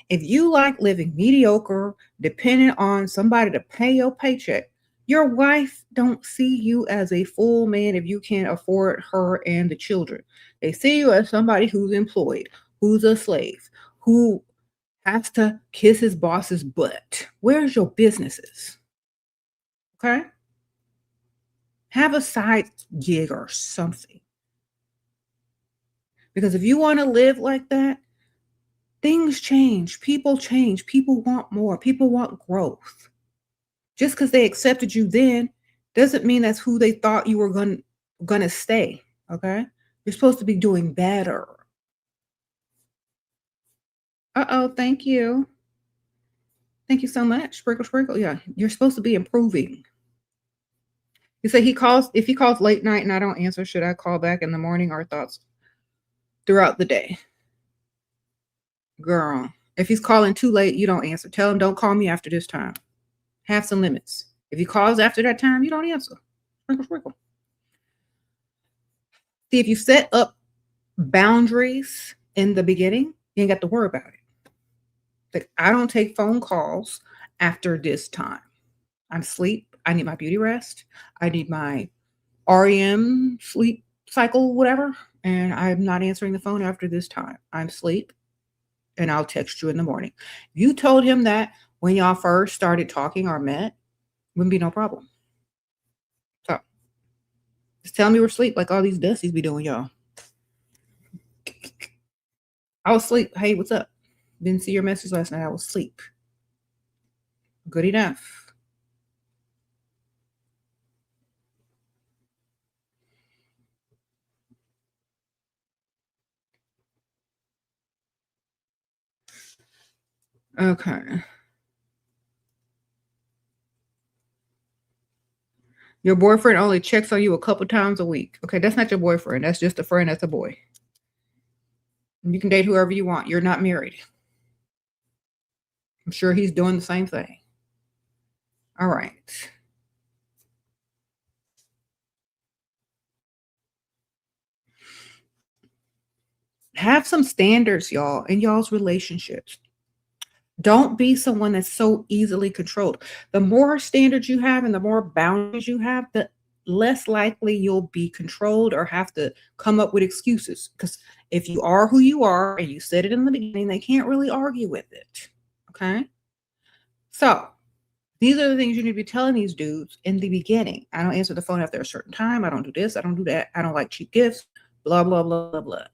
if you like living mediocre, dependent on somebody to pay your paycheck, your wife don't see you as a full man if you can't afford her and the children. They see you as somebody who's employed, who's a slave, who has to kiss his boss's butt. Where's your businesses? Okay? Have a side gig or something. Because if you want to live like that, things change. People change. People want more. People want growth. Just because they accepted you then doesn't mean that's who they thought you were going to stay. Okay? You're supposed to be doing better. Uh-oh, thank you. Thank you so much. Sprinkle, sprinkle. Yeah, you're supposed to be improving. You say if he calls late night and I don't answer, should I call back in the morning or thoughts throughout the day? Girl, if he's calling too late, you don't answer. Tell him, don't call me after this time. Have some limits. If he calls after that time, you don't answer. Sprinkle, sprinkle. See, if you set up boundaries in the beginning, you ain't got to worry about it. Like, I don't take phone calls after this time. I'm asleep. I need my beauty rest. I need my REM sleep cycle, whatever. And I'm not answering the phone after this time. I'm asleep and I'll text you in the morning. You told him that when y'all first started talking or met, wouldn't be no problem. So just tell me we're asleep like all these dusties be doing, y'all. I was asleep. Hey, what's up? Didn't see your message last night. I was asleep. Good enough. Okay. Your boyfriend only checks on you a couple times a week. Okay, that's not your boyfriend. That's just a friend. That's a boy. You can date whoever you want. You're not married. I'm sure he's doing the same thing. All right. Have some standards, y'all, in y'all's relationships. Don't be someone that's so easily controlled. The more standards you have and the more boundaries you have, the less likely you'll be controlled or have to come up with excuses. Because if you are who you are and you said it in the beginning, they can't really argue with it. Okay. So these are the things you need to be telling these dudes in the beginning. I don't answer the phone after a certain time. I don't do this. I don't do that. I don't like cheap gifts. Blah, blah, blah, blah, blah.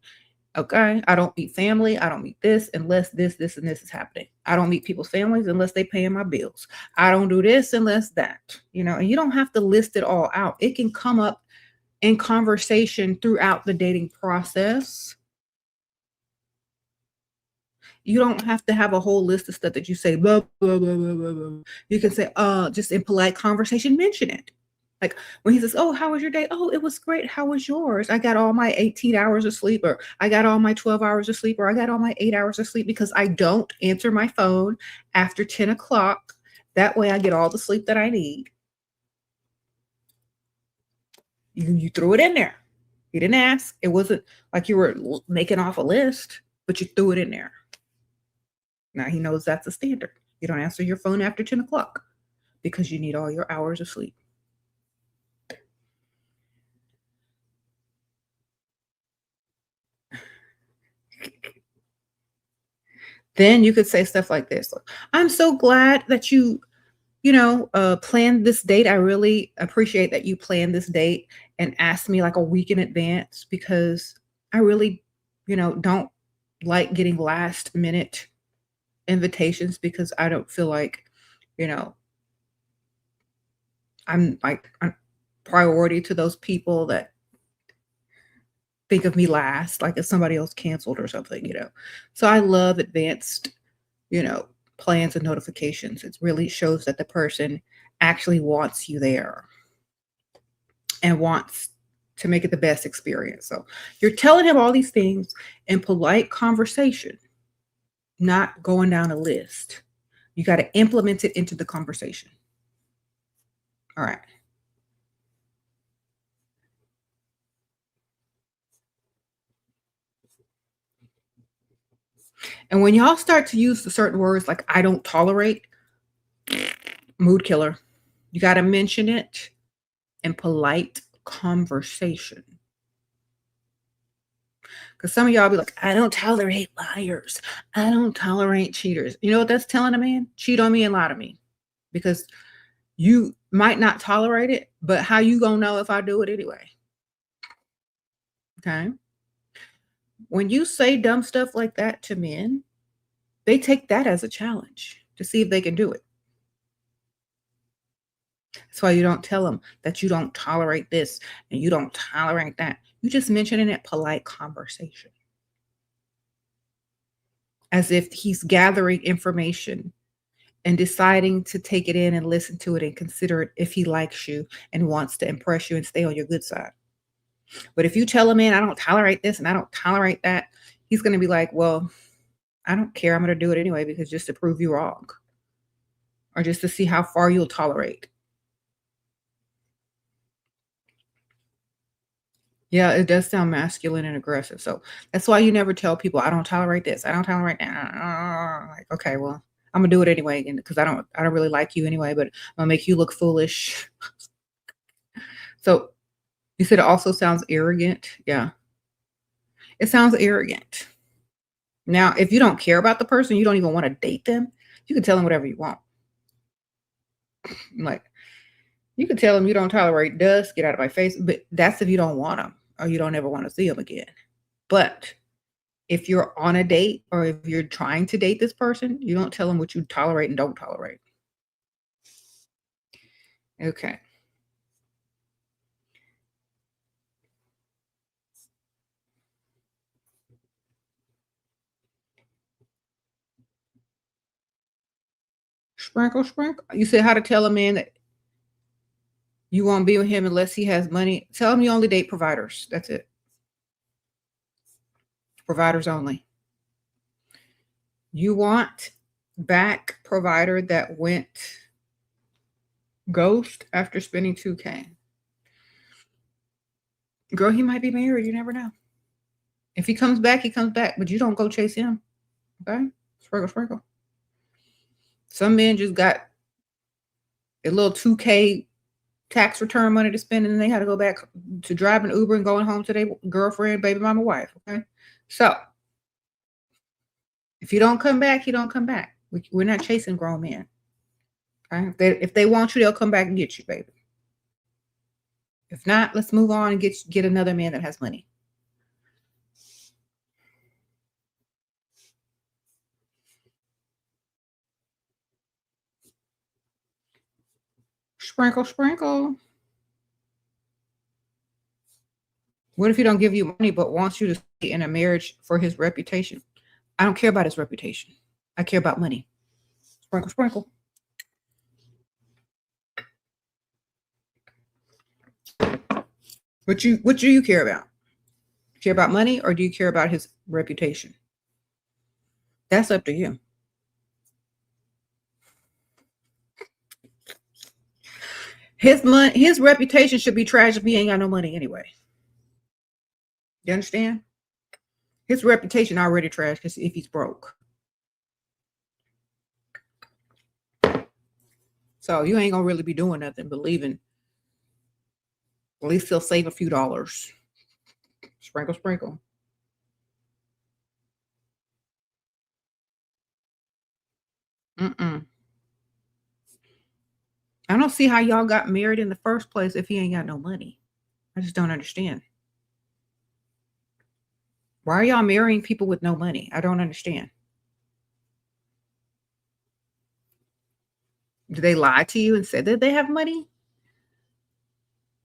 Okay. I don't meet family. I don't meet this unless this, and this is happening. I don't meet people's families unless they paying my bills. I don't do this unless that, and you don't have to list it all out. It can come up in conversation throughout the dating process. You don't have to have a whole list of stuff that you say, blah, blah, blah, blah, blah, blah. You can say, just in polite conversation, mention it. Like when he says, oh, how was your day? Oh, it was great. How was yours? I got all my 18 hours of sleep, or I got all my 12 hours of sleep, or I got all my 8 hours of sleep because I don't answer my phone after 10 o'clock. That way I get all the sleep that I need. You threw it in there. You didn't ask. It wasn't like you were making off a list, but you threw it in there. Now he knows that's a standard. You don't answer your phone after 10 o'clock because you need all your hours of sleep. Then you could say stuff like this. Look, I'm so glad that you planned this date. I really appreciate that you planned this date and asked me like a week in advance because I really, don't like getting last minute invitations because I don't feel like, I'm like a priority to those people that think of me last, like if somebody else canceled or something. So I love advanced, plans and notifications. It really shows that the person actually wants you there and wants to make it the best experience. So you're telling him all these things in polite conversation, not going down a list. You got to implement it into the conversation. All right. And when y'all start to use the certain words like I don't tolerate, mood killer. You got to mention it in polite conversation. Because some of y'all be like, I don't tolerate liars. I don't tolerate cheaters. You know what that's telling a man? Cheat on me and lie to me. Because you might not tolerate it, but how you gonna know if I do it anyway? Okay. When you say dumb stuff like that to men, they take that as a challenge to see if they can do it. That's why you don't tell them that you don't tolerate this and you don't tolerate that. You just mention it in polite conversation. As if he's gathering information and deciding to take it in and listen to it and consider it if he likes you and wants to impress you and stay on your good side. But if you tell a man, I don't tolerate this and I don't tolerate that, he's going to be like, well, I don't care. I'm going to do it anyway because just to prove you wrong or just to see how far you'll tolerate. Yeah, it does sound masculine and aggressive. So that's why you never tell people, I don't tolerate this. I don't tolerate that. Like, okay, well, I'm gonna do it anyway because I don't really like you anyway, but I'm gonna make you look foolish. So you said it also sounds arrogant. Yeah, it sounds arrogant. Now, if you don't care about the person, you don't even want to date them, you can tell them whatever you want. Like, you can tell them you don't tolerate dust, get out of my face, but that's if you don't want them or you don't ever want to see them again. But if you're on a date or if you're trying to date this person, you don't tell them what you tolerate and don't tolerate. Okay. Sprinkle, sprinkle. You said how to tell a man that you won't be with him unless he has money. Tell him you only date providers. That's it. Providers only. You want back provider that went ghost after spending 2K. Girl, he might be married. You never know. If he comes back, he comes back, but you don't go chase him. Okay? Sprinkle, sprinkle. Some men just got a little 2K tax return money to spend, and then they had to go back to driving Uber and going home to their girlfriend, baby mama, wife. Okay? So if you don't come back, you don't come back. We're not chasing grown men. Okay? If they want you, they'll come back and get you, baby. If not, let's move on and get another man that has money. Sprinkle, sprinkle. What if he don't give you money but wants you to stay in a marriage for his reputation? I don't care about his reputation. I care about money. Sprinkle, sprinkle. What do you care about? Care about money or do you care about his reputation? That's up to you. His reputation should be trash if he ain't got no money anyway. You understand? His reputation already trash because if he's broke. So you ain't gonna really be doing nothing but leaving. At least he'll save a few dollars. Sprinkle, sprinkle. Mm-mm. I don't see how y'all got married in the first place if he ain't got no money. I just don't understand. Why are y'all marrying people with no money? I don't understand. Did they lie to you and said that they have money?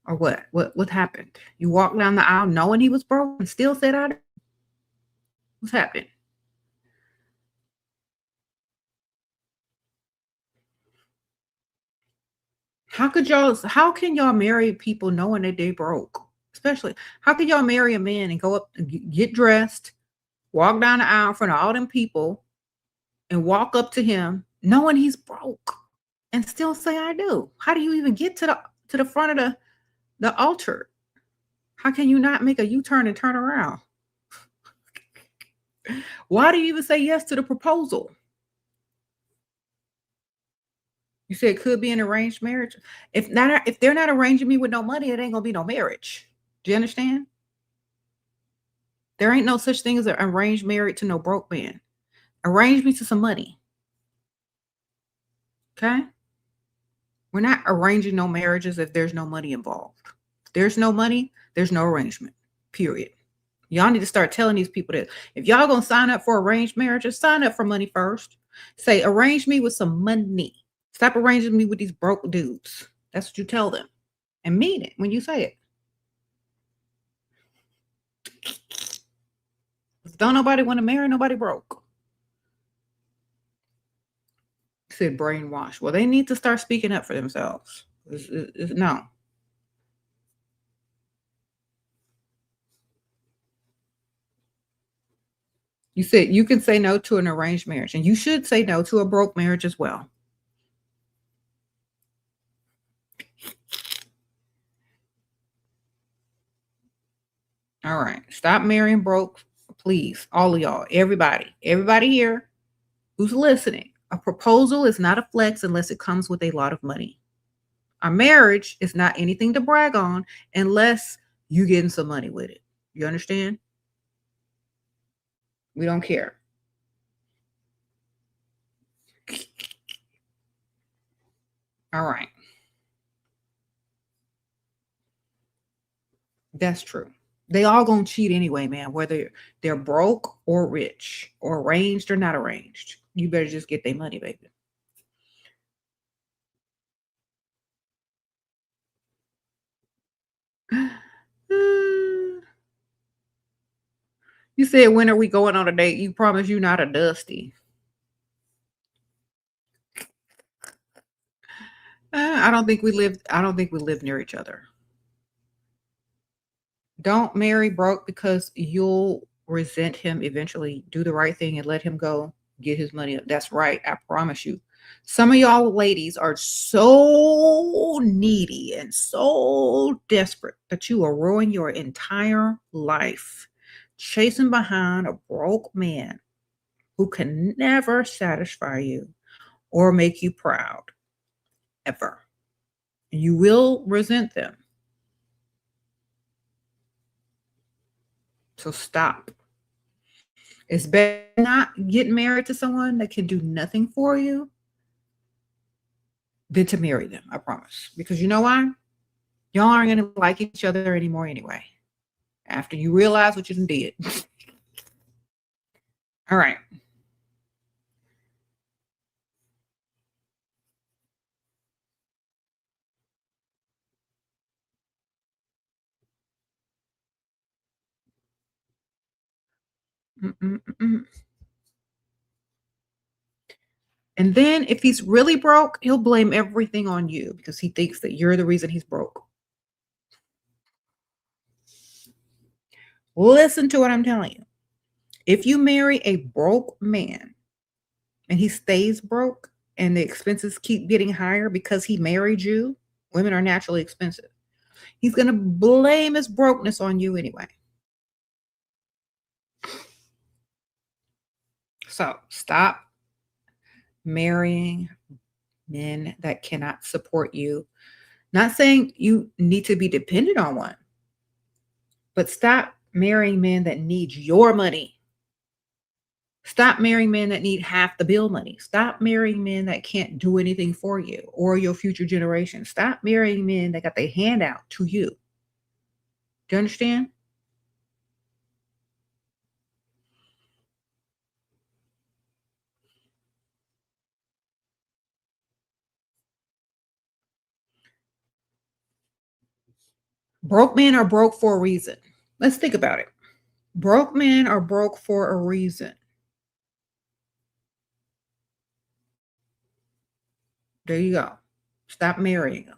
Or what? What happened? You walked down the aisle knowing he was broke and still said I do? What's happening? How can y'all marry people knowing that they broke? Especially, how can y'all marry a man and go up and get dressed, walk down the aisle in front of all them people, and walk up to him knowing he's broke and still say I do? How do you even get to the front of the altar? How can you not make a U-turn and turn around? Why do you even say yes to the proposal? You said it could be an arranged marriage. If they're not arranging me with no money, it ain't gonna be no marriage. Do you understand? There ain't no such thing as an arranged marriage to no broke man. Arrange me to some money. Okay? We're not arranging no marriages if there's no money involved. If there's no money, there's no arrangement. Period. Y'all need to start telling these people that if y'all gonna sign up for arranged marriages, sign up for money first. Say, arrange me with some money. Stop arranging me with these broke dudes. That's what you tell them. And mean it when you say it. Don't nobody want to marry nobody broke. Said brainwash. Well, they need to start speaking up for themselves. No. You said you can say no to an arranged marriage, and you should say no to a broke marriage as well. All right. Stop marrying broke, please. All of y'all. Everybody here who's listening. A proposal is not a flex unless it comes with a lot of money. A marriage is not anything to brag on unless you getting some money with it. You understand? We don't care. All right. That's true. They all gonna cheat anyway, man, whether they're broke or rich or arranged or not arranged. You better just get their money, baby. You said, when are we going on a date? You promise you not a dusty. I don't think we live near each other. Don't marry broke because you'll resent him eventually. Do the right thing and let him go. Get his money. That's right. I promise you. Some of y'all ladies are so needy and so desperate that you will ruin your entire life chasing behind a broke man who can never satisfy you or make you proud ever. You will resent them. So stop. It's better not get married to someone that can do nothing for you than to marry them, I promise. Because you know why? Y'all aren't going to like each other anymore anyway. After you realize what you done did. All right. Mm-mm-mm. And then if he's really broke, he'll blame everything on you because he thinks that you're the reason he's broke. Listen to what I'm telling you. If you marry a broke man and he stays broke and the expenses keep getting higher because he married you, women are naturally expensive. He's going to blame his brokenness on you anyway. So stop marrying men that cannot support you. Not saying you need to be dependent on one, but stop marrying men that need your money. Stop marrying men that need half the bill money. Stop marrying men that can't do anything for you or your future generation. Stop marrying men that got their hand out to you. Do you understand? Broke men are broke for a reason. Let's think about it. Broke men are broke for a reason. There you go. Stop marrying them.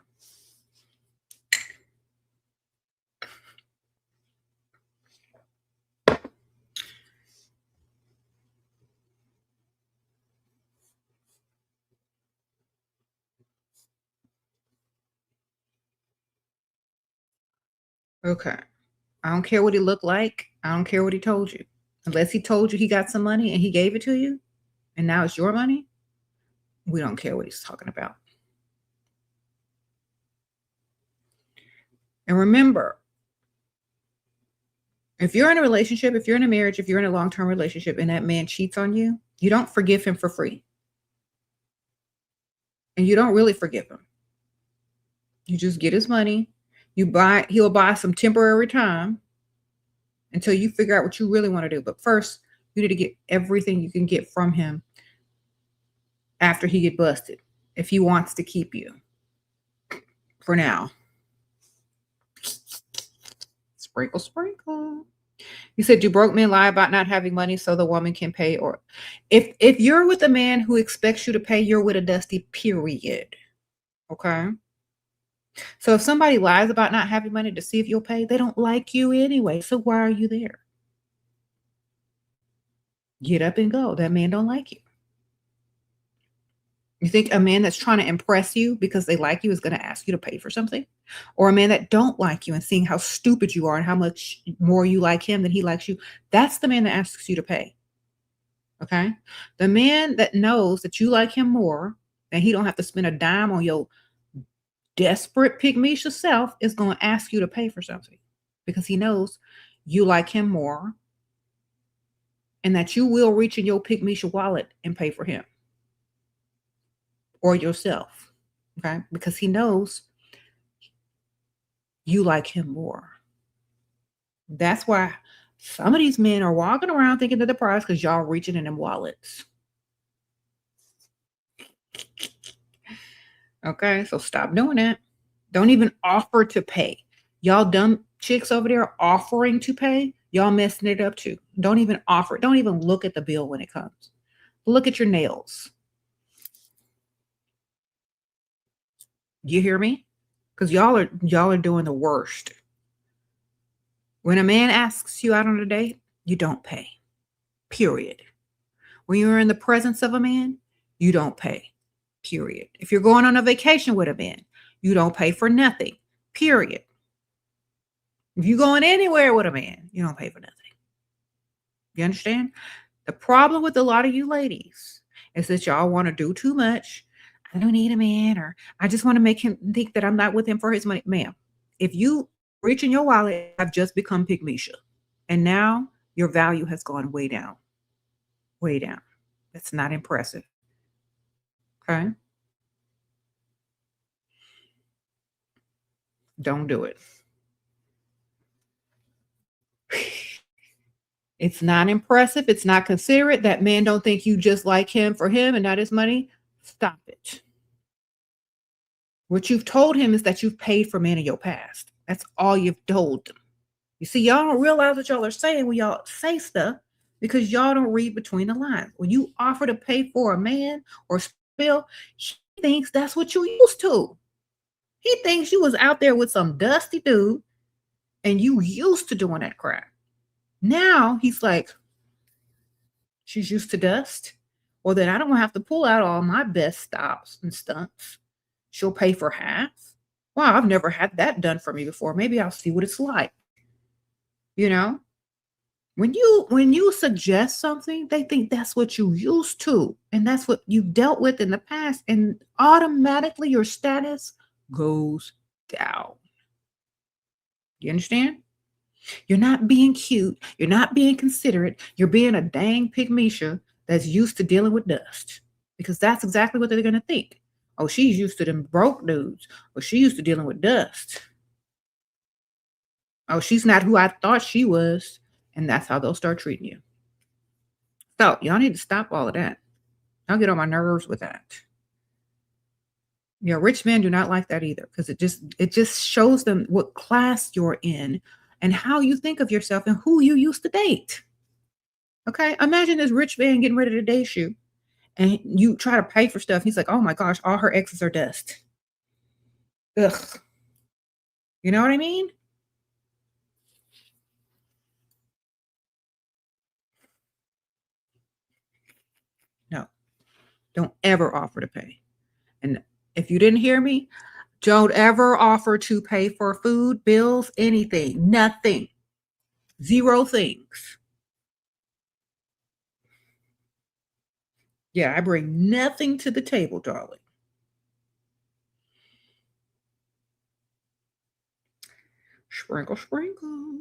Okay. I don't care what he looked like. I don't care what he told you. Unless he told you he got some money and he gave it to you and now it's your money, we don't care what he's talking about. And remember, if you're in a relationship, if you're in a marriage, if you're in a long-term relationship and that man cheats on you, you don't forgive him for free. And you don't really forgive him. You just get his money. He'll buy some temporary time until you figure out what you really want to do. But first, you need to get everything you can get from him after he get busted, if he wants to keep you for now. Sprinkle, sprinkle. You said, do broke men lie about not having money so the woman can pay? Or if you're with a man who expects you to pay, you're with a dusty, period. Okay. So if somebody lies about not having money to see if you'll pay, they don't like you anyway. So why are you there? Get up and go. That man don't like you. You think a man that's trying to impress you because they like you is going to ask you to pay for something? Or a man that don't like you and seeing how stupid you are and how much more you like him than he likes you, that's the man that asks you to pay. Okay? The man that knows that you like him more and he don't have to spend a dime on your desperate pygmeisha self is going to ask you to pay for something because he knows you like him more and that you will reach in your pygmeisha wallet and pay for him or yourself, okay? Because he knows you like him more. That's why some of these men are walking around thinking they're the prize because y'all reaching in them wallets. Okay, so stop doing that. Don't even offer to pay. Y'all dumb chicks over there offering to pay, y'all messing it up too. Don't even offer. Don't even look at the bill when it comes. Look at your nails. You hear me? Because y'all are doing the worst. When a man asks you out on a date, you don't pay. Period. When you're in the presence of a man, you don't pay. Period. If you're going on a vacation with a man, you don't pay for nothing. Period. If you're going anywhere with a man, you don't pay for nothing. You understand? The problem with a lot of you ladies is that y'all want to do too much. I don't need a man, or I just want to make him think that I'm not with him for his money. Ma'am, if you reach in your wallet, I've just become pygmeisha. And now your value has gone way down. Way down. That's not impressive. Okay? Don't do it. It's not impressive. It's not considerate. That man don't think you just like him for him and not his money. Stop it. What you've told him is that you've paid for men in your past. That's all you've told them. You see, y'all don't realize what y'all are saying when y'all say stuff because y'all don't read between the lines. When you offer to pay for a man or spill, he thinks that's what you used to. He thinks you was out there with some dusty dude and you used to doing that crap. Now he's like, she's used to dust. Well, then I don't have to pull out all my best stops and stunts. She'll pay for half. Wow, I've never had that done for me before. Maybe I'll see what it's like. You know, when you suggest something, they think that's what you used to, and that's what you've dealt with in the past, and automatically your status goes down. You understand? You're not being cute. You're not being considerate. You're being a dang pygmeisha that's used to dealing with dust, because that's exactly what they're going to think. Oh, she's used to them broke dudes. Or she used to dealing with dust. Oh, she's not who I thought she was. And that's how they'll start treating you. So y'all need to stop all of that. I'll get on my nerves with that. Yeah, rich men do not like that either, because it just shows them what class you're in and how you think of yourself and who you used to date. Okay, imagine this rich man getting ready to date you, and you try to pay for stuff. He's like, "Oh my gosh, all her exes are dust." Ugh, you know what I mean? No, don't ever offer to pay. And if you didn't hear me, don't ever offer to pay for food, bills, anything, nothing, zero things. Yeah, I bring nothing to the table, darling. Sprinkle, sprinkle.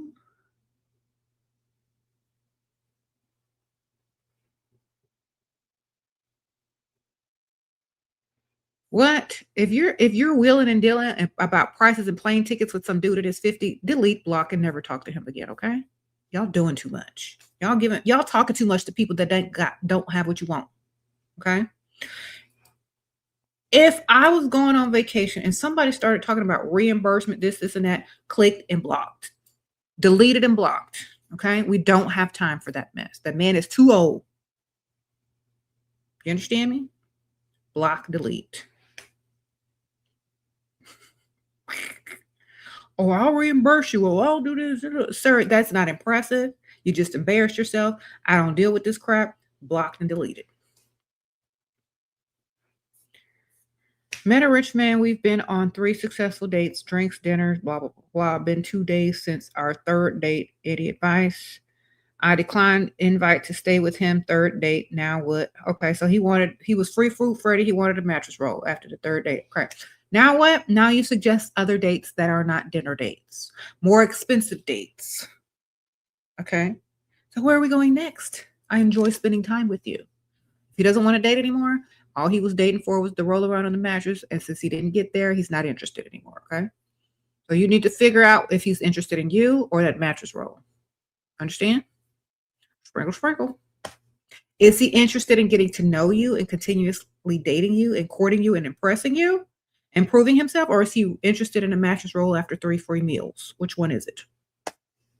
What? If you're willing and dealing about prices and plane tickets with some dude that is 50, delete, block, and never talk to him again, okay? Y'all doing too much. Y'all talking too much to people that don't have what you want. Okay? If I was going on vacation and somebody started talking about reimbursement, this, and that, clicked and blocked. Deleted and blocked. Okay? We don't have time for that mess. That man is too old. You understand me? Block, delete. Oh, I'll reimburse you. Oh, I'll do this. Sir, that's not impressive. You just embarrassed yourself. I don't deal with this crap. Blocked and deleted. Met a rich man. We've been on 3 successful dates, drinks, dinners, blah, blah, blah. Been 2 days since our 3rd date. Any advice? I declined invite to stay with him. 3rd date. Now what? Okay, so he was free fruit Freddy. He wanted a mattress roll after the 3rd date. Okay. Now what? Now you suggest other dates that are not dinner dates. More expensive dates. Okay. So where are we going next? I enjoy spending time with you. If he doesn't want to date anymore, all he was dating for was the roll around on the mattress. And since he didn't get there, he's not interested anymore. Okay. So you need to figure out if he's interested in you or that mattress roll. Understand? Sprinkle, sprinkle. Is he interested in getting to know you and continuously dating you and courting you and impressing you, improving himself? Or is he interested in a mattress roll after 3 free meals? Which one is it?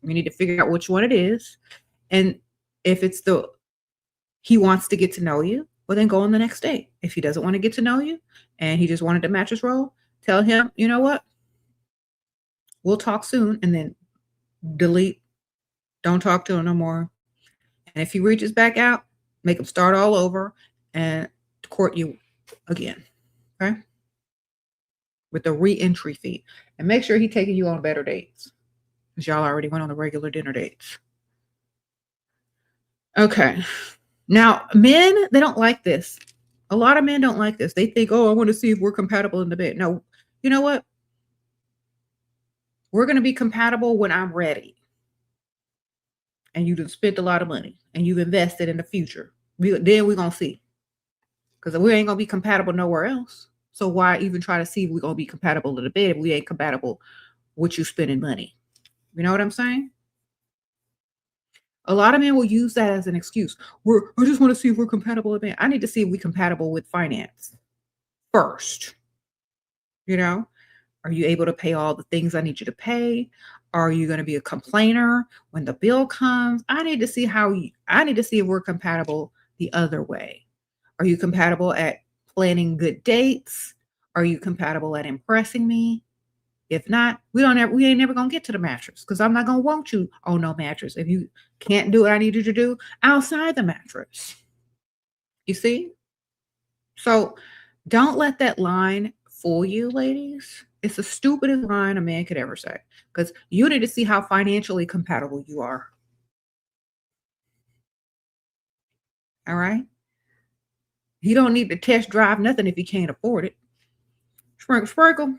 We need to figure out which one it is. And if it's he wants to get to know you, well, then go on the next date. If he doesn't want to get to know you and he just wanted a mattress roll, tell him, you know what? We'll talk soon, and then delete. Don't talk to him no more. And if he reaches back out, make him start all over and court you again. Okay? With a re-entry fee. And make sure he's taking you on better dates. Because y'all already went on the regular dinner dates. Okay. Now, men, they don't like this. A lot of men don't like this. They think, oh, I want to see if we're compatible in the bed. No, you know what? We're going to be compatible when I'm ready. And you've spent a lot of money. And you've invested in the future. Then we're going to see. Because we ain't going to be compatible nowhere else. So why even try to see if we're going to be compatible in the bed if we ain't compatible with you spending money? You know what I'm saying? A lot of men will use that as an excuse. I just want to see if we're compatible with men. I need to see if we're compatible with finance first. You know, are you able to pay all the things I need you to pay? Are you going to be a complainer when the bill comes? I need to see if we're compatible the other way. Are you compatible at planning good dates? Are you compatible at impressing me? If not, we ain't never gonna get to the mattress because I'm not gonna want you on no mattress if you can't do what I need you to do outside the mattress. You see? So don't let that line fool you, ladies. It's the stupidest line a man could ever say because you need to see how financially compatible you are. All right? He don't need to test drive nothing if he can't afford it. Sprinkle, sprinkle.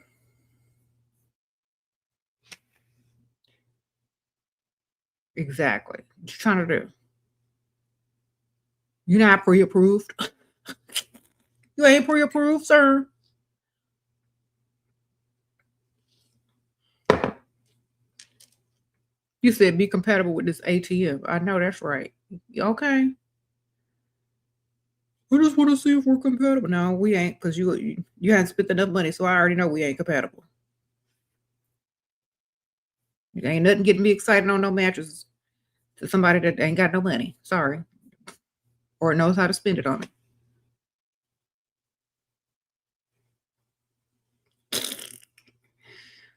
Exactly. What you trying to do? You're not pre-approved. You ain't pre-approved, sir. You said be compatible with this ATM. I know that's right. Okay. I just want to see if we're compatible. No, we ain't because you haven't spent enough money, so I already know we ain't compatible. It ain't nothing getting me excited on no mattresses to somebody that ain't got no money. Sorry. Or knows how to spend it on it.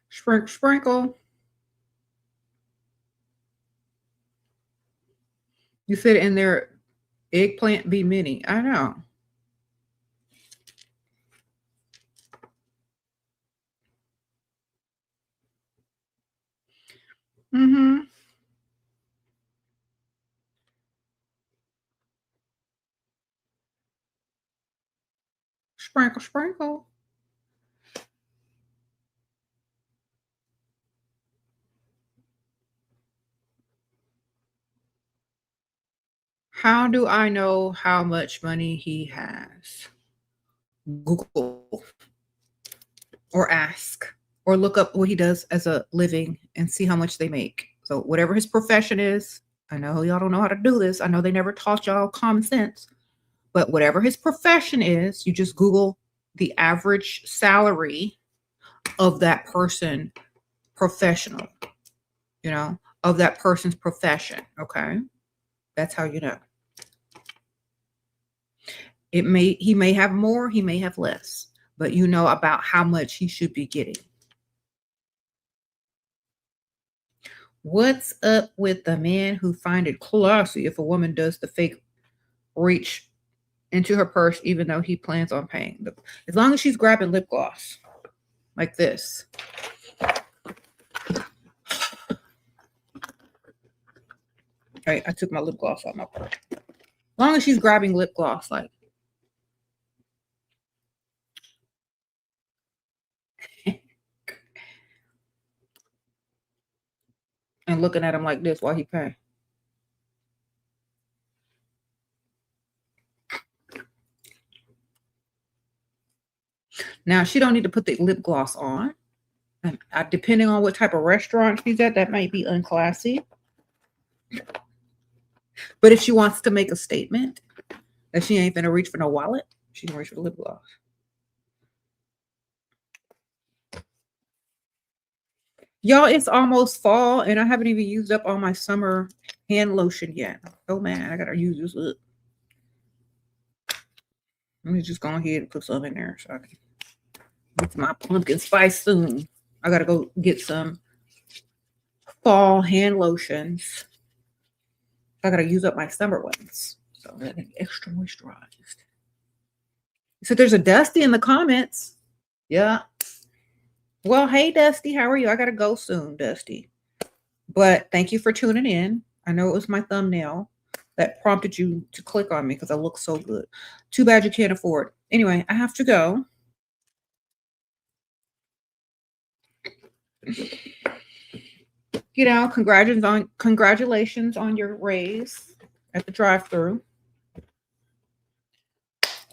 Sprinkle, sprinkle. You said in there, eggplant be mini. I know. Mm-hmm. Sprinkle, sprinkle. How do I know how much money he has? Google or ask or look up what he does as a living and see how much they make. So whatever his profession is, I know y'all don't know how to do this. I know they never taught y'all common sense, but whatever his profession is, you just Google the average salary of that person professional, of that person's profession. Okay. That's how you know. He may have more, he may have less, but you know about how much he should be getting. What's up with the man who find it classy if a woman does the fake reach into her purse, even though he plans on paying? As long as she's grabbing lip gloss like this. Right, I took my lip gloss out my purse. As long as she's grabbing lip gloss, like. And looking at him like this while he pay. Now, she don't need to put the lip gloss on. And depending on what type of restaurant she's at, that might be unclassy. But if she wants to make a statement that she ain't gonna reach for no wallet, she can reach for the lip gloss. Y'all, it's almost fall, and I haven't even used up all my summer hand lotion yet. Oh man, I gotta use this up. Let me just go ahead and put some in there so I can get my pumpkin spice soon. I gotta go get some fall hand lotions. I gotta use up my summer ones, so that it's extra moisturized. So there's a Dusty in the comments. Yeah. Well, hey Dusty, how are you? I gotta go soon, Dusty. But thank you for tuning in. I know it was my thumbnail that prompted you to click on me because I look so good. Too bad you can't afford. Anyway, I have to go. You know, congratulations on your raise at the drive-thru.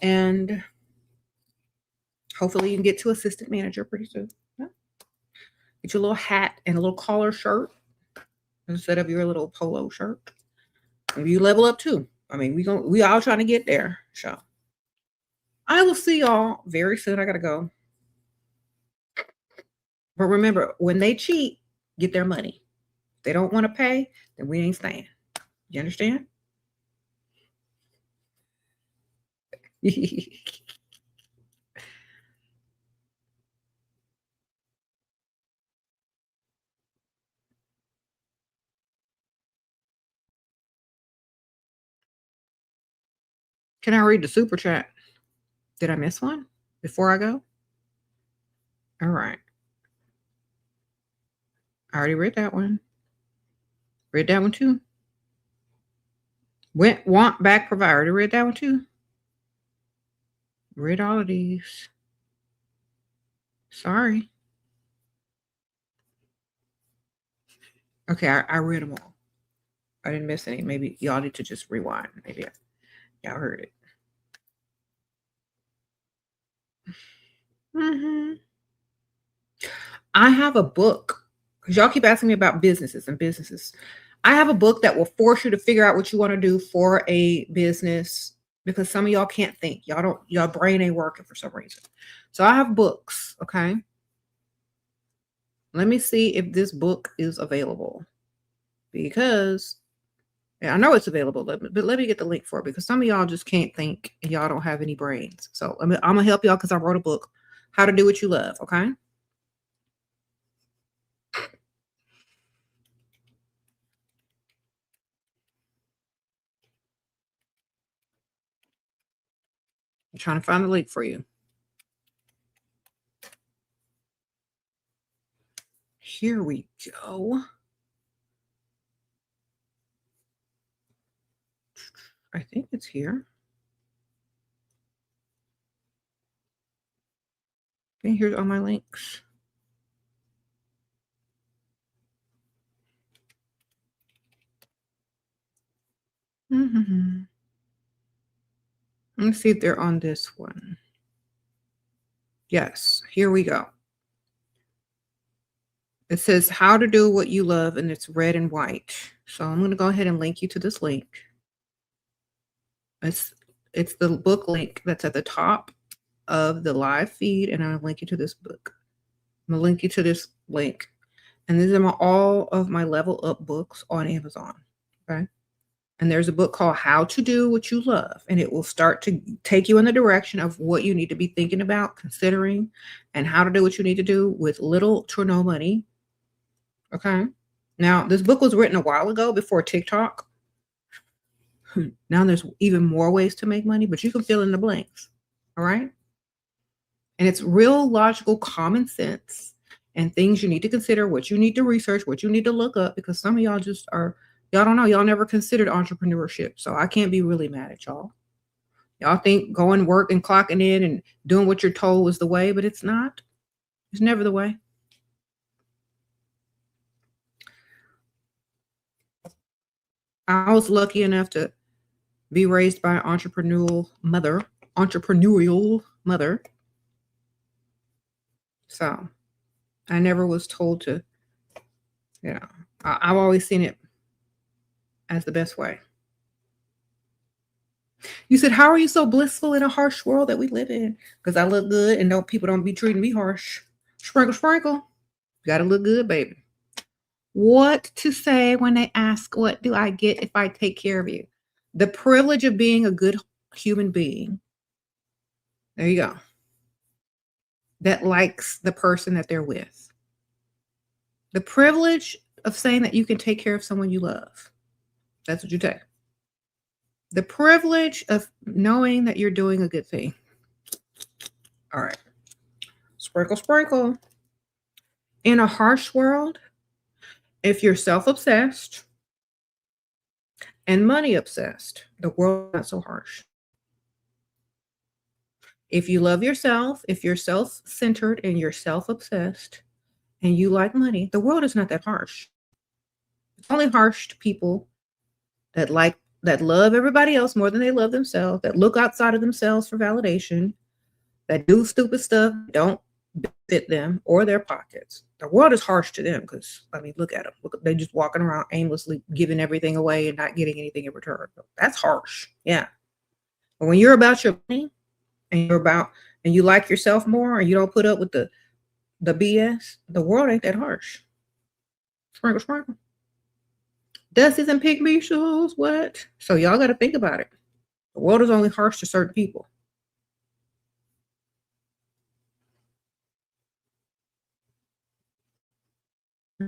And hopefully you can get to assistant manager pretty soon. Yeah. Get your little hat and a little collar shirt instead of your little polo shirt. Maybe you level up too. I mean, we all trying to get there. So I will see y'all very soon. I gotta go. But remember, when they cheat, get their money. If they don't want to pay, then we ain't staying. You understand? Can I read the super chat? Did I miss one before I go? All right. I already read that one. Read that one too. Want back provider. Already read that one too. Read all of these. Sorry. Okay, I read them all. I didn't miss any. Maybe y'all need to just rewind. Maybe y'all heard it. I have a book because y'all keep asking me about businesses and businesses. I have a book that will force you to figure out what you want to do for a business because some of y'all can't think. Y'all brain ain't working for some reason. So I have books, okay? Let me see if this book is available because I know it's available, but let me get the link for it because some of y'all just can't think and y'all don't have any brains. So I'm going to help y'all because I wrote a book, How to Do What You Love, okay? I'm trying to find the link for you. Here we go. I think it's here. Okay, here's all my links. Let's see if they're on this one. Yes, here we go. It says How to Do What You Love, and it's red and white. So I'm going to go ahead and link you to this link. It's the book link that's at the top of the live feed, and I'll link you to this book. I'm going to link you to this link. And these are all of my level up books on Amazon. Okay. And there's a book called How to Do What You Love. And it will start to take you in the direction of what you need to be thinking about, considering, and how to do what you need to do with little to no money. Okay. Now, this book was written a while ago before TikTok. Now there's even more ways to make money, but you can fill in the blanks. All right. And it's real logical common sense and things you need to consider, what you need to research, what you need to look up, because some of y'all just are, y'all don't know, y'all never considered entrepreneurship. So I can't be really mad at y'all. Y'all think going work and clocking in and doing what you're told was the way, but it's not. It's never the way. I was lucky enough to be raised by an entrepreneurial mother. So I never was told to, you know, I've always seen it as the best way. You said, how are you so blissful in a harsh world that we live in? Because I look good and people don't be treating me harsh. Sprinkle, sprinkle. You gotta look good, baby. What to say when they ask, what do I get if I take care of you? The privilege of being a good human being. There you go. That likes the person that they're with. The privilege of saying that you can take care of someone you love. That's what you take. The privilege of knowing that you're doing a good thing. All right. Sprinkle, sprinkle. In a harsh world, if you're self-obsessed and money-obsessed, the world is not so harsh. If you love yourself, if you're self-centered and you're self-obsessed and you like money, the world is not that harsh. It's only harsh to people that love everybody else more than they love themselves, that look outside of themselves for validation, that do stupid stuff, don't fit them or their pockets. The world is harsh to them because, I mean, look at them. Look, they're just walking around aimlessly giving everything away and not getting anything in return. That's harsh. Yeah. But when you're about your money and you like yourself more and you don't put up with the BS, the world ain't that harsh. Sprinkle, sprinkle. Dusties and pygmy shoes, what? So y'all got to think about it. The world is only harsh to certain people.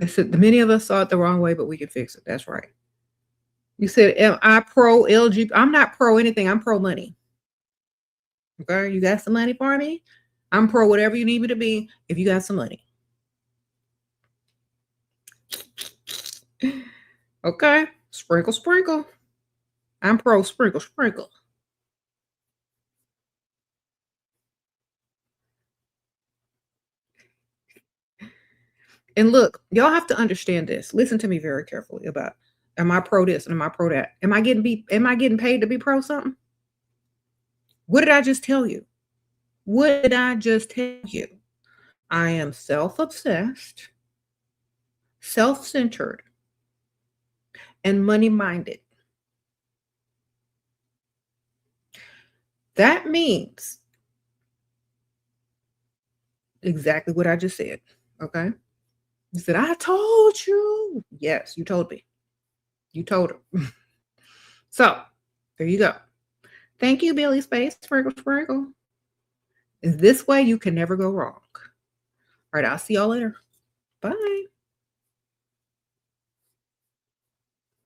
I said, many of us saw it the wrong way, but we can fix it. That's right. You said, am I pro LGBT? I'm not pro anything. I'm pro money. Okay, you got some money for me? I'm pro whatever you need me to be if you got some money. Okay, sprinkle, sprinkle. I'm pro sprinkle, sprinkle. And look, y'all have to understand this. Listen to me very carefully about, am I pro this and am I pro that? Am I getting paid to be pro something? What did I just tell you? What did I just tell you? I am self-obsessed, self-centered, and money-minded. That means exactly what I just said. Okay. You said, I told you. Yes, you told me. You told her. So there you go. Thank you, Billy Space. Sprinkle, sprinkle. This way you can never go wrong. All right, I'll see y'all later. Bye.